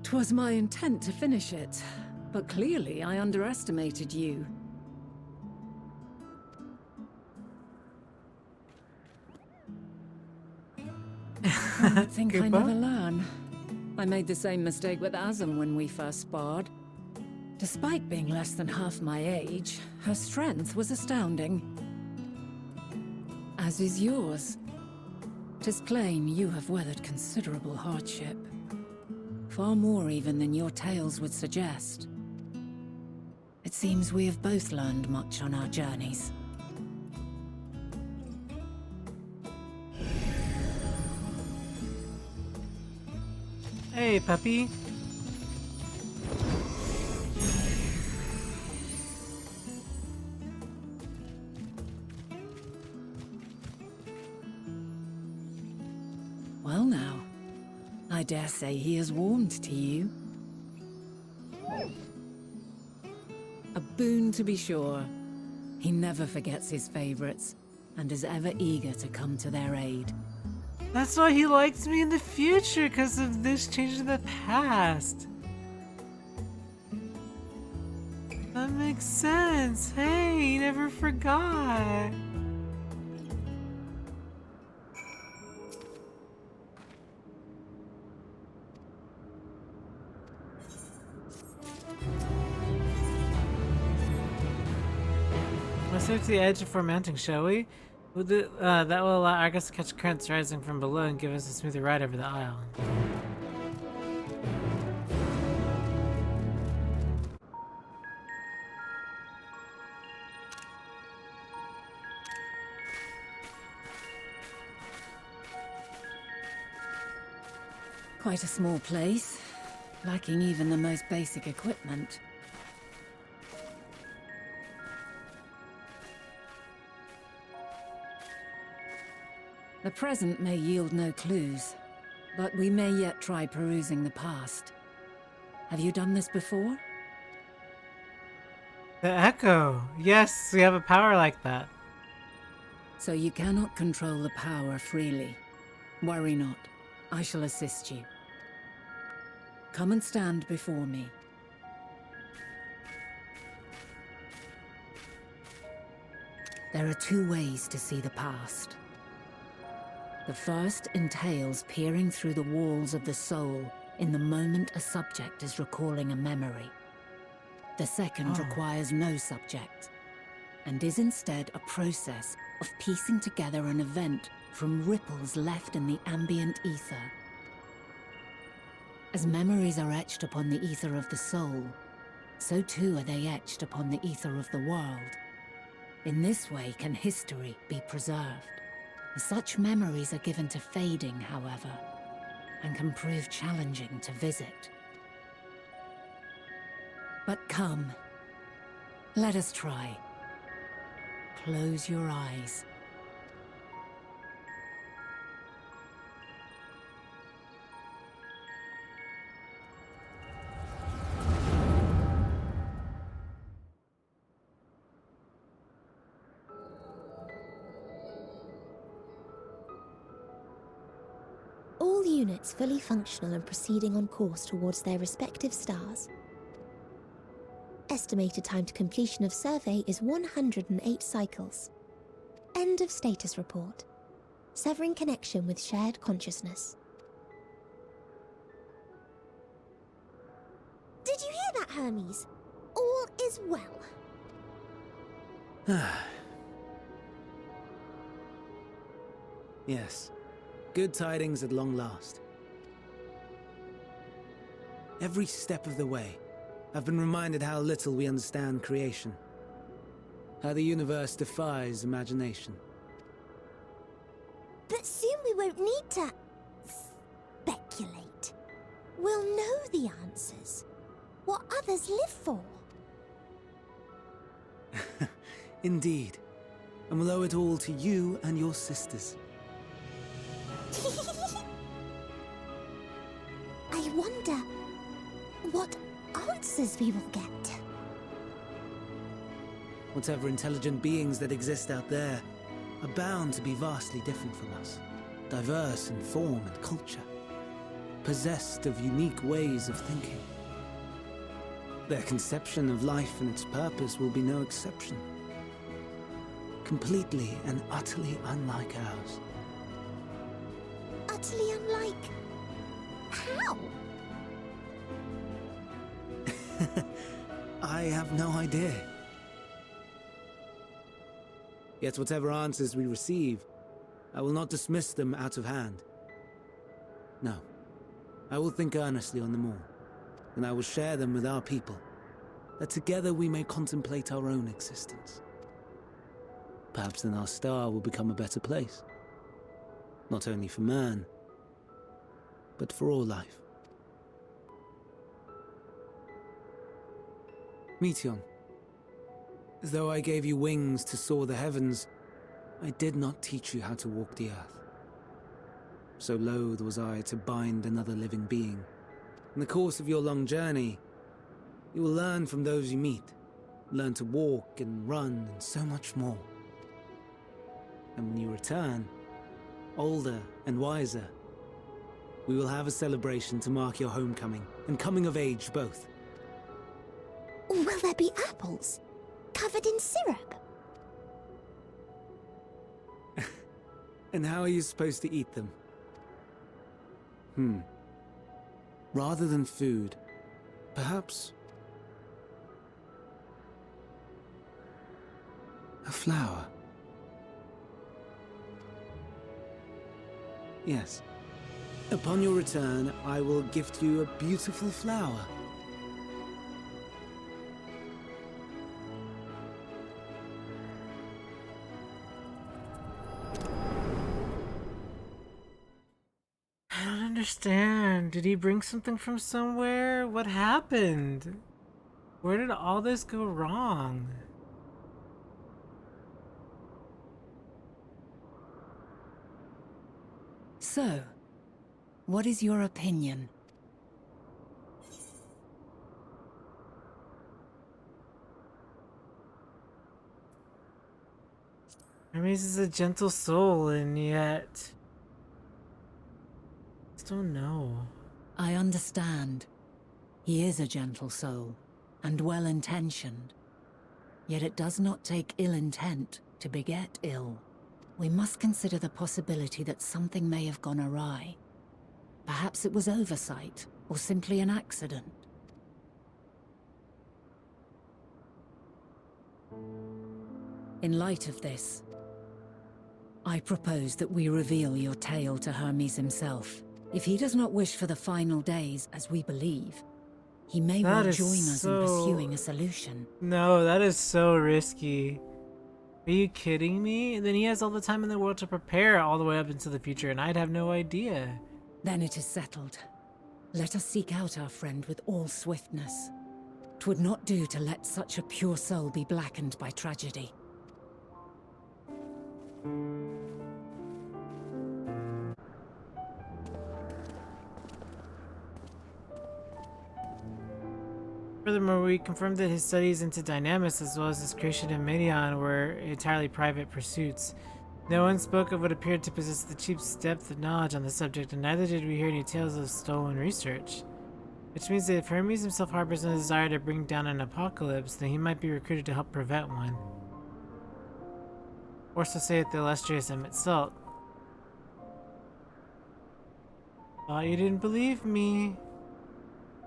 Twas my intent to finish it, but clearly I underestimated you. I think I never learn. I made the same mistake with Azam when we first sparred. Despite being less than half my age, her strength was astounding. As is yours. 'Tis plain you have weathered considerable hardship. Far more even than your tales would suggest. It seems we have both learned much on our journeys. Hey, puppy. Well now, I dare say he is warmed to you. A boon to be sure. He never forgets his favorites, and is ever eager to come to their aid. That's why he likes me in the future, because of this change in the past. That makes sense. Hey, he never forgot. Let's move to the edge before mounting, shall we? That will allow Argus to catch currents rising from below and give us a smoother ride over the isle. Quite a small place, lacking even the most basic equipment. The present may yield no clues, but we may yet try perusing the past. Have you done this before? The Echo! Yes, we have a power like that. So you cannot control the power freely. Worry not, I shall assist you. Come and stand before me. There are two ways to see the past. The first entails peering through the walls of the soul in the moment a subject is recalling a memory. The second requires no subject, and is instead a process of piecing together an event from ripples left in the ambient ether. As memories are etched upon the ether of the soul, so too are they etched upon the ether of the world. In this way can history be preserved. Such memories are given to fading, however, and can prove challenging to visit. But come, let us try. Close your eyes. All units fully functional and proceeding on course towards their respective stars. Estimated time to completion of survey is 108 cycles. End of status report. Severing connection with shared consciousness. Did you hear that, Hermes? All is well. Yes. Good tidings at long last. Every step of the way, I've been reminded how little we understand creation. How the universe defies imagination. But soon we won't need to speculate. We'll know the answers. What others live for. Indeed. And we'll owe it all to you and your sisters. I wonder what answers we will get. Whatever intelligent beings that exist out there are bound to be vastly different from us. Diverse in form and culture. Possessed of unique ways of thinking. Their conception of life and its purpose will be no exception. Completely and utterly unlike ours. Utterly unlike... how? I have no idea. Yet whatever answers we receive, I will not dismiss them out of hand. No. I will think earnestly on them all, and I will share them with our people, that together we may contemplate our own existence. Perhaps then our star will become a better place. Not only for man, but for all life. Meteon, though I gave you wings to soar the heavens, I did not teach you how to walk the earth. So loath was I to bind another living being. In the course of your long journey, you will learn from those you meet, learn to walk and run and so much more. And when you return, older and wiser, we will have a celebration to mark your homecoming and coming of age both. Will there be apples? Covered in syrup? And how are you supposed to eat them? Rather than food, perhaps... a flower. Yes. Upon your return, I will gift you a beautiful flower. I don't understand. Did he bring something from somewhere? What happened? Where did all this go wrong? So, what is your opinion? Hermes is a gentle soul, and yet... I just don't know. I understand. He is a gentle soul, and well-intentioned. Yet it does not take ill intent to beget ill. We must consider the possibility that something may have gone awry. Perhaps it was oversight, or simply an accident. In light of this, I propose that we reveal your tale to Hermes himself. If he does not wish for the final days, as we believe, he may well join us in pursuing a solution. No, that is so risky. Are you kidding me? Then he has all the time in the world to prepare all the way up into the future, and I'd have no idea. Then it is settled. Let us seek out our friend with all swiftness. 'Twould not do to let such a pure soul be blackened by tragedy. Furthermore, we confirmed that his studies into dynamics as well as his creation of Medion were entirely private pursuits. No one spoke of what appeared to possess the chief's depth of knowledge on the subject, and neither did we hear any tales of stolen research. Which means that if Hermes himself harbors no desire to bring down an apocalypse, then he might be recruited to help prevent one. Or so saith the illustrious Emmett Salt. Thought you didn't believe me.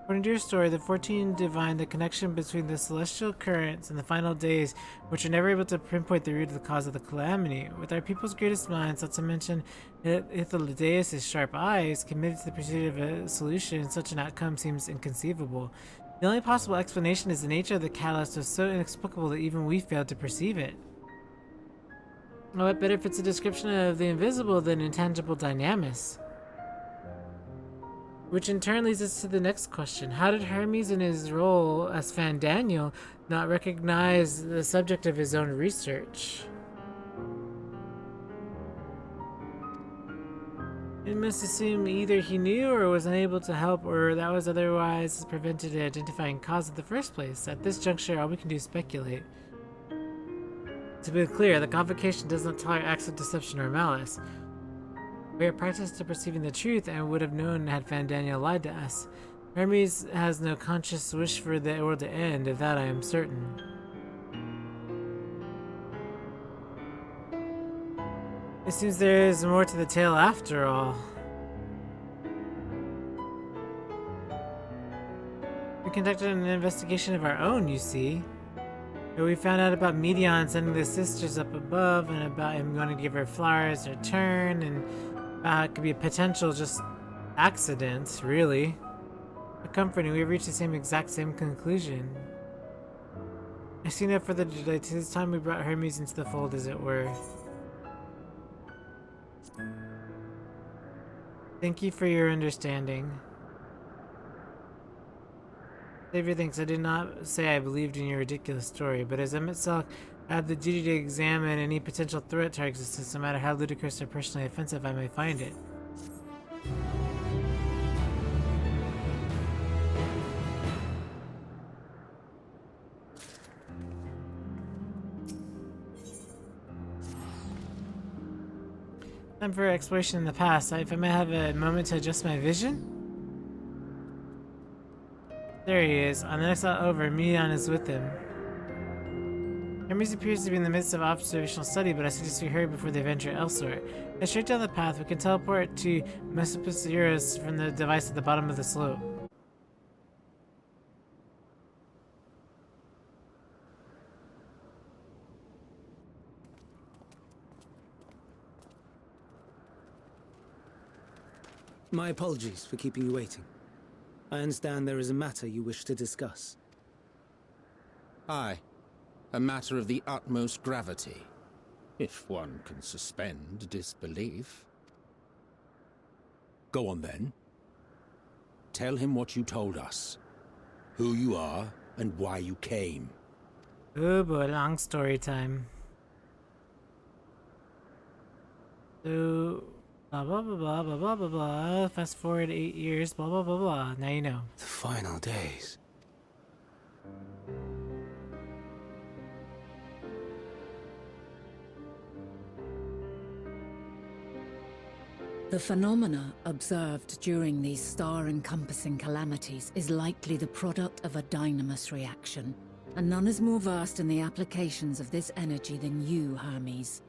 According to your story, the 14 divined the connection between the celestial currents and the final days, which are never able to pinpoint the root of the cause of the calamity. With our people's greatest minds, not to mention Ithildeus' sharp eyes, committed to the pursuit of a solution, such an outcome seems inconceivable. The only possible explanation is the nature of the catalyst was so inexplicable that even we failed to perceive it. What better fits a description of the invisible than intangible dynamis? Which in turn leads us to the next question. How did Hermes in his role as Fandaniel not recognize the subject of his own research? It must assume either he knew or was unable to help, or that was otherwise prevented the identifying cause in the first place. At this juncture, all we can do is speculate. To be clear, the convocation does not tolerate acts of deception or malice. We are practiced to perceiving the truth and would have known had Fandaniel lied to us. Hermes has no conscious wish for the world to end, of that I am certain. It seems there is more to the tale after all. We conducted an investigation of our own, you see. We found out about Medion sending the sisters up above, and about him going to give her flowers her turn, and it could be a potential just accident, really. But comforting, we've reached the exact same conclusion. I see no further delay. To this time we brought Hermes into the fold, as it were. Thank you for your understanding. Savior thinks I did not say I believed in your ridiculous story, but as Emet-Selch, I have the duty to examine any potential threat to our existence, no matter how ludicrous or personally offensive I may find it. Time for exploration in the past. If I may have a moment to adjust my vision? There he is. On the next lot over, Medion is with him. Hermes appears to be in the midst of observational study, but I suggest we hurry before they venture elsewhere. Head straight down the path. We can teleport to Mesopus from the device at the bottom of the slope. My apologies for keeping you waiting. I understand there is a matter you wish to discuss. Aye. A matter of the utmost gravity, if one can suspend disbelief. Go on then. Tell him what you told us, who you are, and why you came. Oh boy, long story time. So, blah blah blah blah blah blah blah blah. Fast forward 8 years, blah blah blah blah. Now you know. The final days. The phenomena observed during these star-encompassing calamities is likely the product of a dynamis reaction, and none is more versed in the applications of this energy than you, Hermes.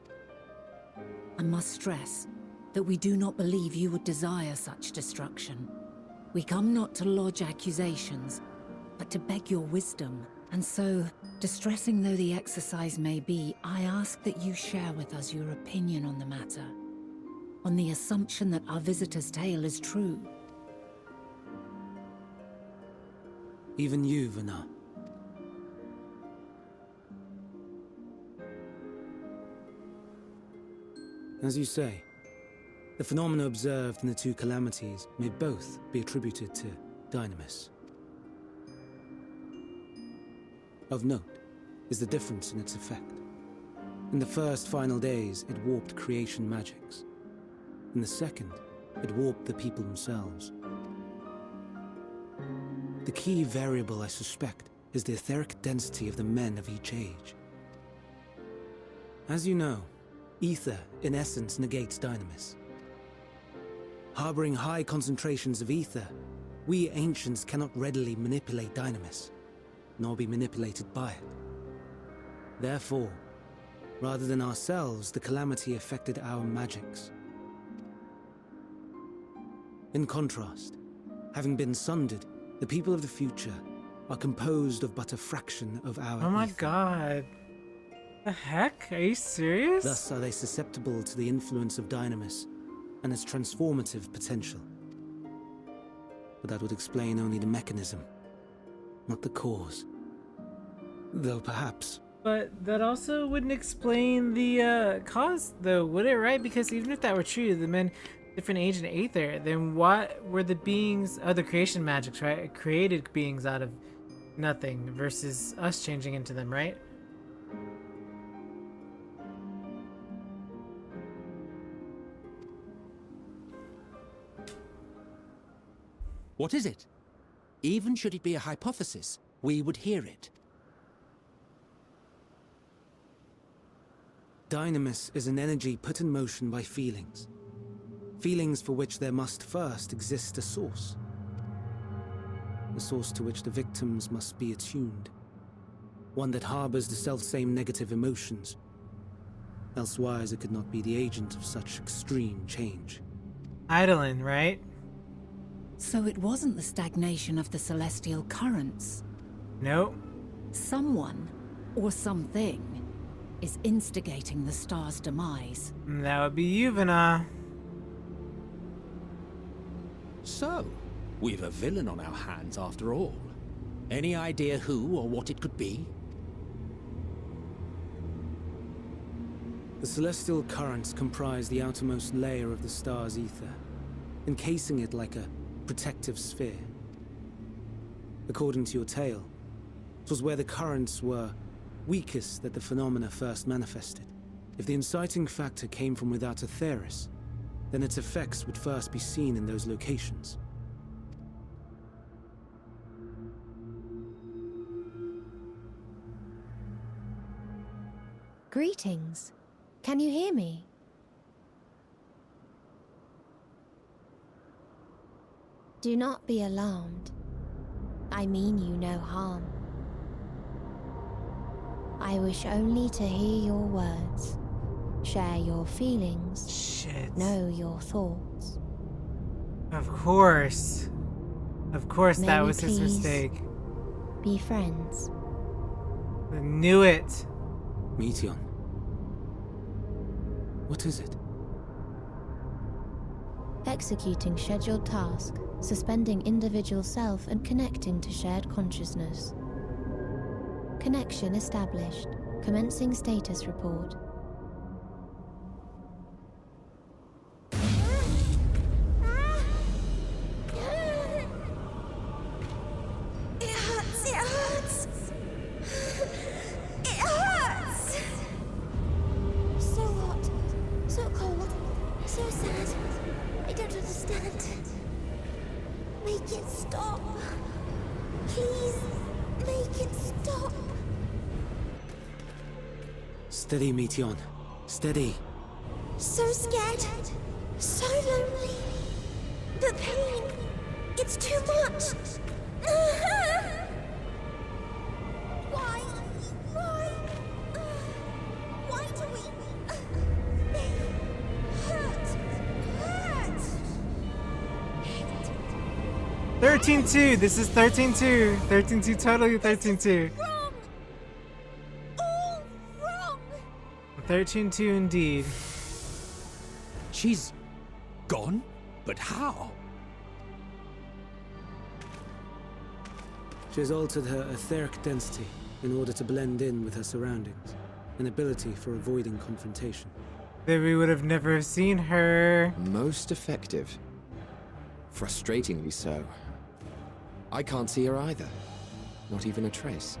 I must stress that we do not believe you would desire such destruction. We come not to lodge accusations, but to beg your wisdom. And so, distressing though the exercise may be, I ask that you share with us your opinion on the matter, on the assumption that our visitor's tale is true. Even you, Vana. As you say, the phenomena observed in the two calamities may both be attributed to dynamis. Of note is the difference in its effect. In the first final days, it warped creation magics. In the second, it warped the people themselves. The key variable, I suspect, is the etheric density of the men of each age. As you know, ether, in essence, negates dynamis. Harboring high concentrations of ether, we ancients cannot readily manipulate dynamis, nor be manipulated by it. Therefore, rather than ourselves, the calamity affected our magics. In contrast, having been sundered, The people of the future are composed of but a fraction of our Oh my ether. god. The heck? Are you serious? Thus are they susceptible to the influence of Dynamis and its transformative potential. But that would explain only the mechanism, not the cause. Though perhaps... But that also wouldn't explain the cause, though, would it, right? Because even if that were true, the men, different age and aether, then what were the beings, the creation magics, right? Created beings out of nothing versus us changing into them, right? What is it? Even should it be a hypothesis, we would hear it. Dynamis is an energy put in motion by feelings. Feelings for which there must first exist a source. A source to which the victims must be attuned. One that harbors the selfsame negative emotions. Elsewise it could not be the agent of such extreme change. Eidolon, right? So it wasn't the stagnation of the celestial currents. Nope. Someone, or something, is instigating the star's demise. That would be Yuvana. So, we've a villain on our hands after all. Any idea who or what it could be? The celestial currents comprise the outermost layer of the star's ether, encasing it like a protective sphere. According to your tale, it was where the currents were weakest that the phenomena first manifested. If the inciting factor came from without Aetheris, then its effects would first be seen in those locations. Greetings. Can you hear me? Do not be alarmed. I mean you no harm. I wish only to hear your words, share your feelings, know your thoughts. Of course. Of course, May that we was his please mistake. Be friends. I knew it. Meteon. What is it? Executing scheduled task, suspending individual self and connecting to shared consciousness. Connection established. Commencing status report. It hurts, it hurts! It hurts! So hot, so cold, so sad. I don't understand. Make it stop. Please, make it stop. Steady, Meteon. Steady. So scared, so lonely. The pain, it's too much. Why? Why do we? They hurt. 13-2. This is 13-2. 13-2, totally 13-2. 13-2 indeed. She's gone? But how? She has altered her etheric density in order to blend in with her surroundings, an ability for avoiding confrontation. Then we would have never seen her. Most effective. Frustratingly so. I can't see her either. Not even a trace.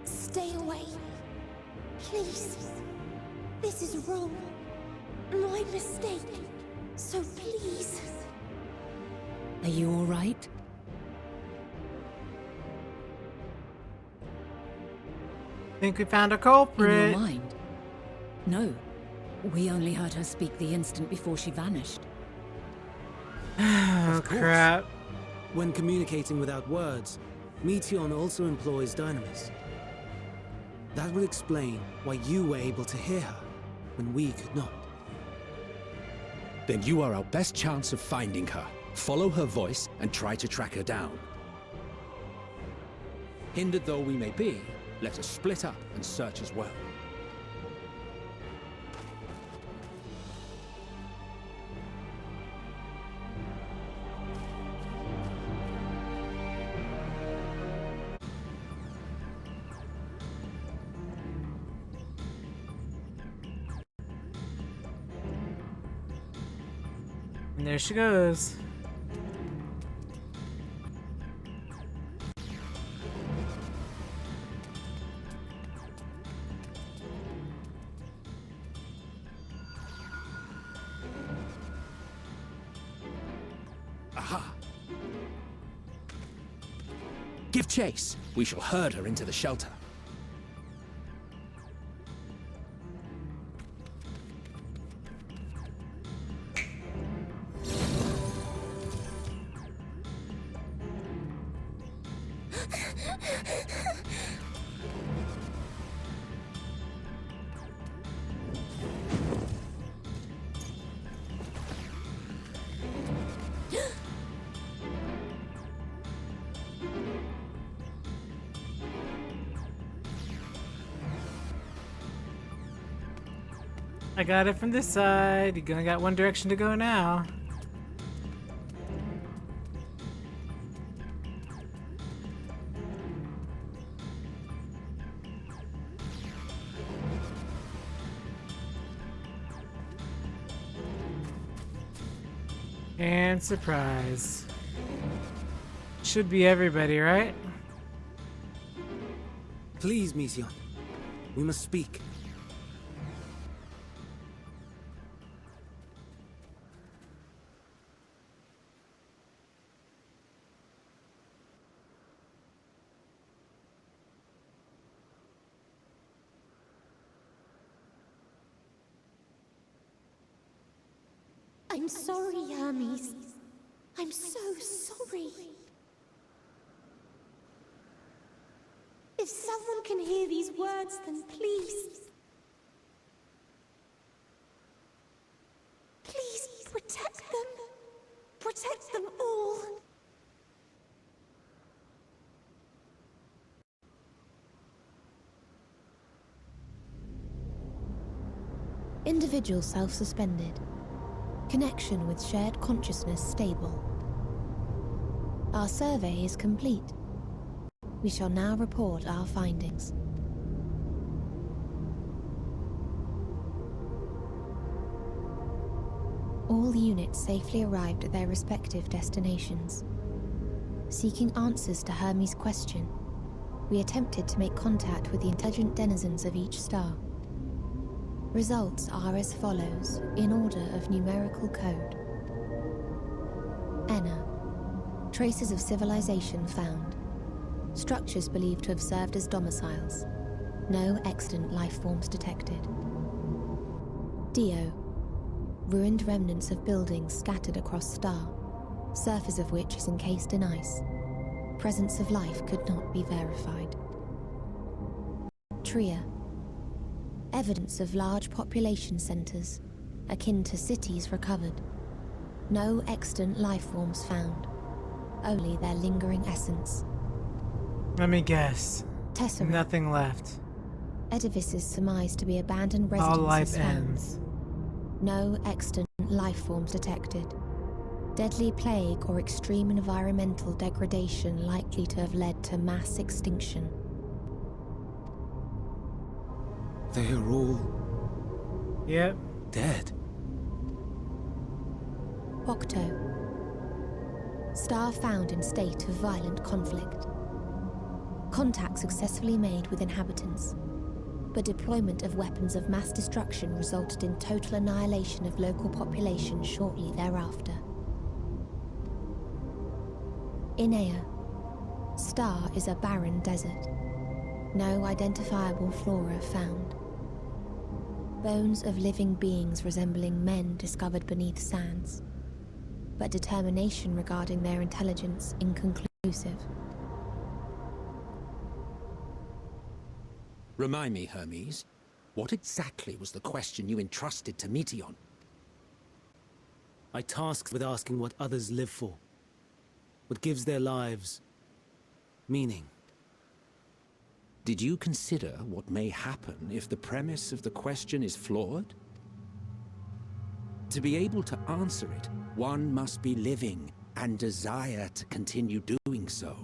Stay away. Please. This is wrong. My mistake. So please. Are you all right? Think we found a culprit. In your mind? No. We only heard her speak the instant before she vanished. Oh, crap. When communicating without words, Meteon also employs Dynamis. That would explain why you were able to hear her, when we could not. Then you are our best chance of finding her. Follow her voice and try to track her down. Hindered though we may be, let us split up and search as well. And there she goes. Aha! Give chase. We shall herd her into the shelter. I got it from this side. You only got one direction to go now. And surprise. Should be everybody, right? Please, Mission. We must speak. I'm sorry, Hermes. I'm so sorry. If someone can hear these words, then please... Please protect them. Protect them all. Individual self-suspended. Connection with shared consciousness stable. Our survey is complete. We shall now report our findings. All units safely arrived at their respective destinations. Seeking answers to Hermes' question, we attempted to make contact with the intelligent denizens of each star. Results are as follows, in order of numerical code. Enna. Traces of civilization found. Structures believed to have served as domiciles. No extant life forms detected. Dio. Ruined remnants of buildings scattered across star, surface of which is encased in ice. Presence of life could not be verified. Tria. Evidence of large population centers, akin to cities recovered. No extant life forms found, only their lingering essence. Let me guess. Tesseract. Nothing left. Edifices surmised to be abandoned residences All life found. ends. No extant life forms detected. Deadly plague or extreme environmental degradation likely to have led to mass extinction. They are all... Yep. dead. Octo. Star found in state of violent conflict. Contact successfully made with inhabitants, but deployment of weapons of mass destruction resulted in total annihilation of local population shortly thereafter. Inea. Star is a barren desert. No identifiable flora found. Bones of living beings resembling men discovered beneath sands, but determination regarding their intelligence inconclusive. Remind me, Hermes, what exactly was the question you entrusted to Meteion? I tasked with asking what others live for. What gives their lives meaning. Did you consider what may happen if the premise of the question is flawed? To be able to answer it, one must be living and desire to continue doing so.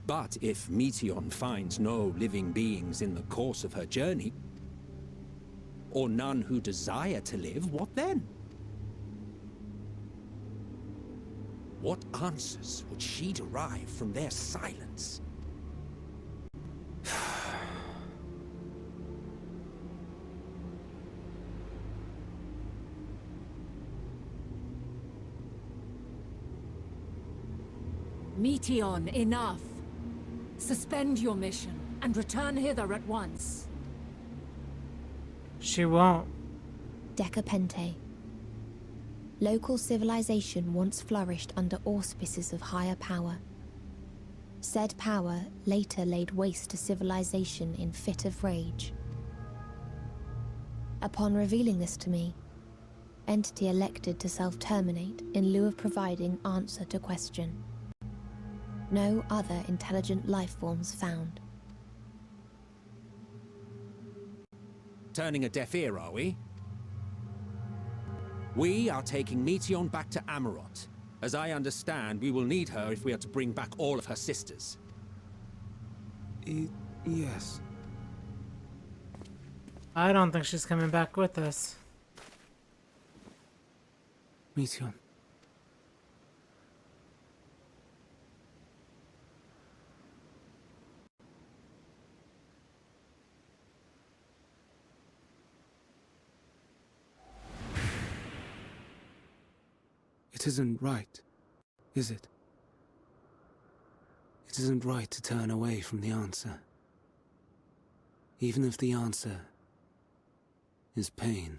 But if Meteion finds no living beings in the course of her journey, or none who desire to live, what then? What answers would she derive from their silence? Meteion, enough! Suspend your mission and return hither at once. She won't. Decapente. Local civilization once flourished under auspices of higher power. Said power later laid waste to civilization in fit of rage. Upon revealing this to me, entity elected to self-terminate in lieu of providing answer to question. No other intelligent life forms found. Turning a deaf ear, are we? We are taking Meteion back to Amarot. As I understand, we will need her if we are to bring back all of her sisters. Yes. I don't think she's coming back with us. Meteion. It isn't right, is it? It isn't right to turn away from the answer. Even if the answer is pain.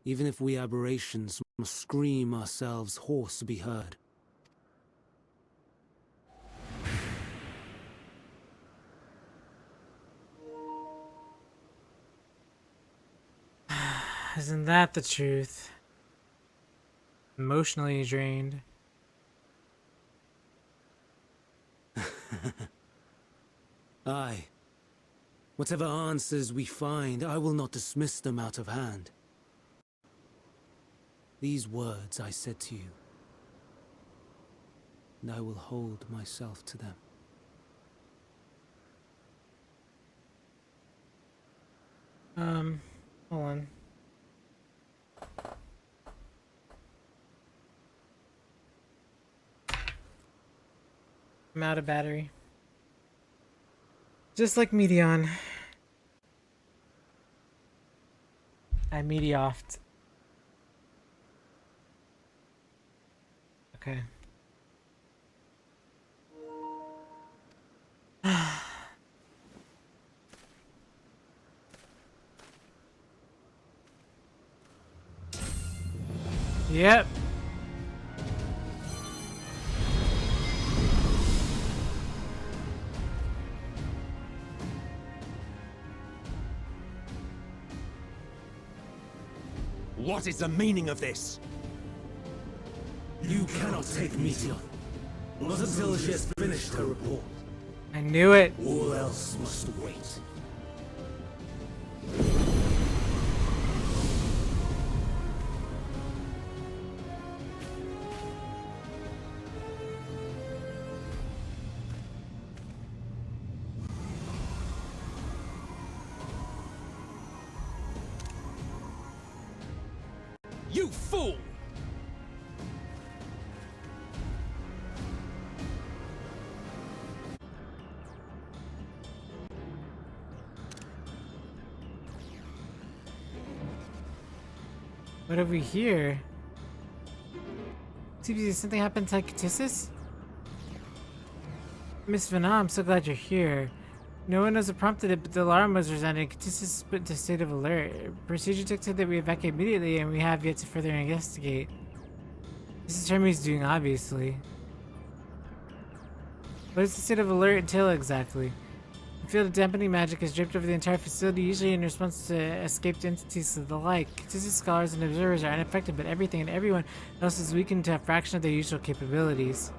Even if we aberrations must scream ourselves hoarse to be heard. Isn't that the truth? Emotionally drained. Aye. Whatever answers we find, I will not dismiss them out of hand. These words I said to you, and I will hold myself to them. Hold on. I'm out of battery. Just like Meteion. I Meteoffed. Okay. Yep. What is the meaning of this? You cannot take Meteion. Not until she has finished her report. I knew it. All else must wait. You fool! What have we here? Did something happen to Catissus? Miss Vana, I'm so glad you're here. No one knows what prompted it, but the alarm was resounding. Catissus put into a state of alert. Procedure dictated that we evacuate immediately, and we have yet to further investigate. This is Hermes doing, obviously. What does the state of alert entail exactly? The field of dampening magic is draped over the entire facility, usually in response to escaped entities and the like. Consistent scholars and observers are unaffected, but everything and everyone else is weakened to a fraction of their usual capabilities.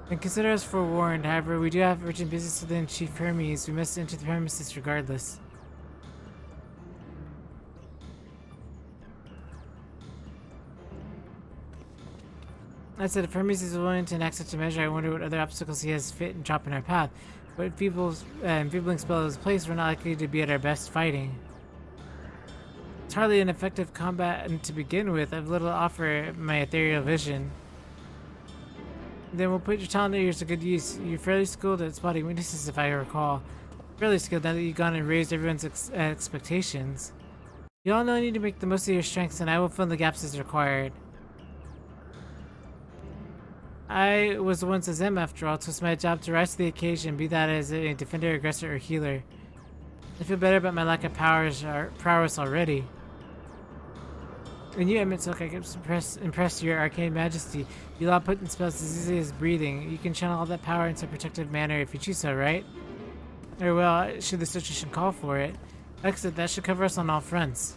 And consider us forewarned, however, we do have urgent business within Chief Hermes. We must enter the premises regardless. I said, if Hermes is willing to enact such a measure, I wonder what other obstacles he has fit and drop in our path. What enfeebling spell is placed, we're not likely to be at our best fighting. It's hardly an effective combat to begin with. I have little to offer my ethereal vision. Then we'll put your talent at yours to good use. You're fairly skilled at spotting weaknesses, if I recall. Fairly skilled now that you've gone and raised everyone's expectations. You all know you need to make the most of your strengths, and I will fill in the gaps as required. I was once a Zem after all, so it's my job to rise to the occasion, be that as a defender, aggressor, or healer. I feel better about my lack of prowess already. And you, Emmett Silk, I can impress your arcane majesty. You allow potent spells as easily as breathing. You can channel all that power into a protective manner if you choose so, right? Or well, should the situation call for it. Excellent, that should cover us on all fronts.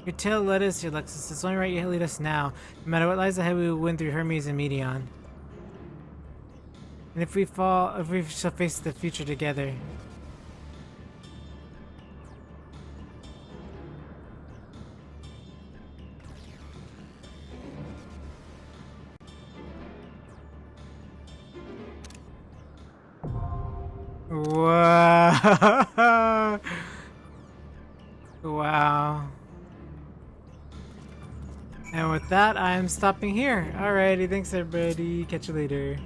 Your tale led us here, Lexus. It's only right you lead us now. No matter what lies ahead, we will win through Hermes and Meteon. And if we fall, we shall face the future together. Wow. Wow. And with that, I'm stopping here. Alrighty, thanks everybody. Catch you later.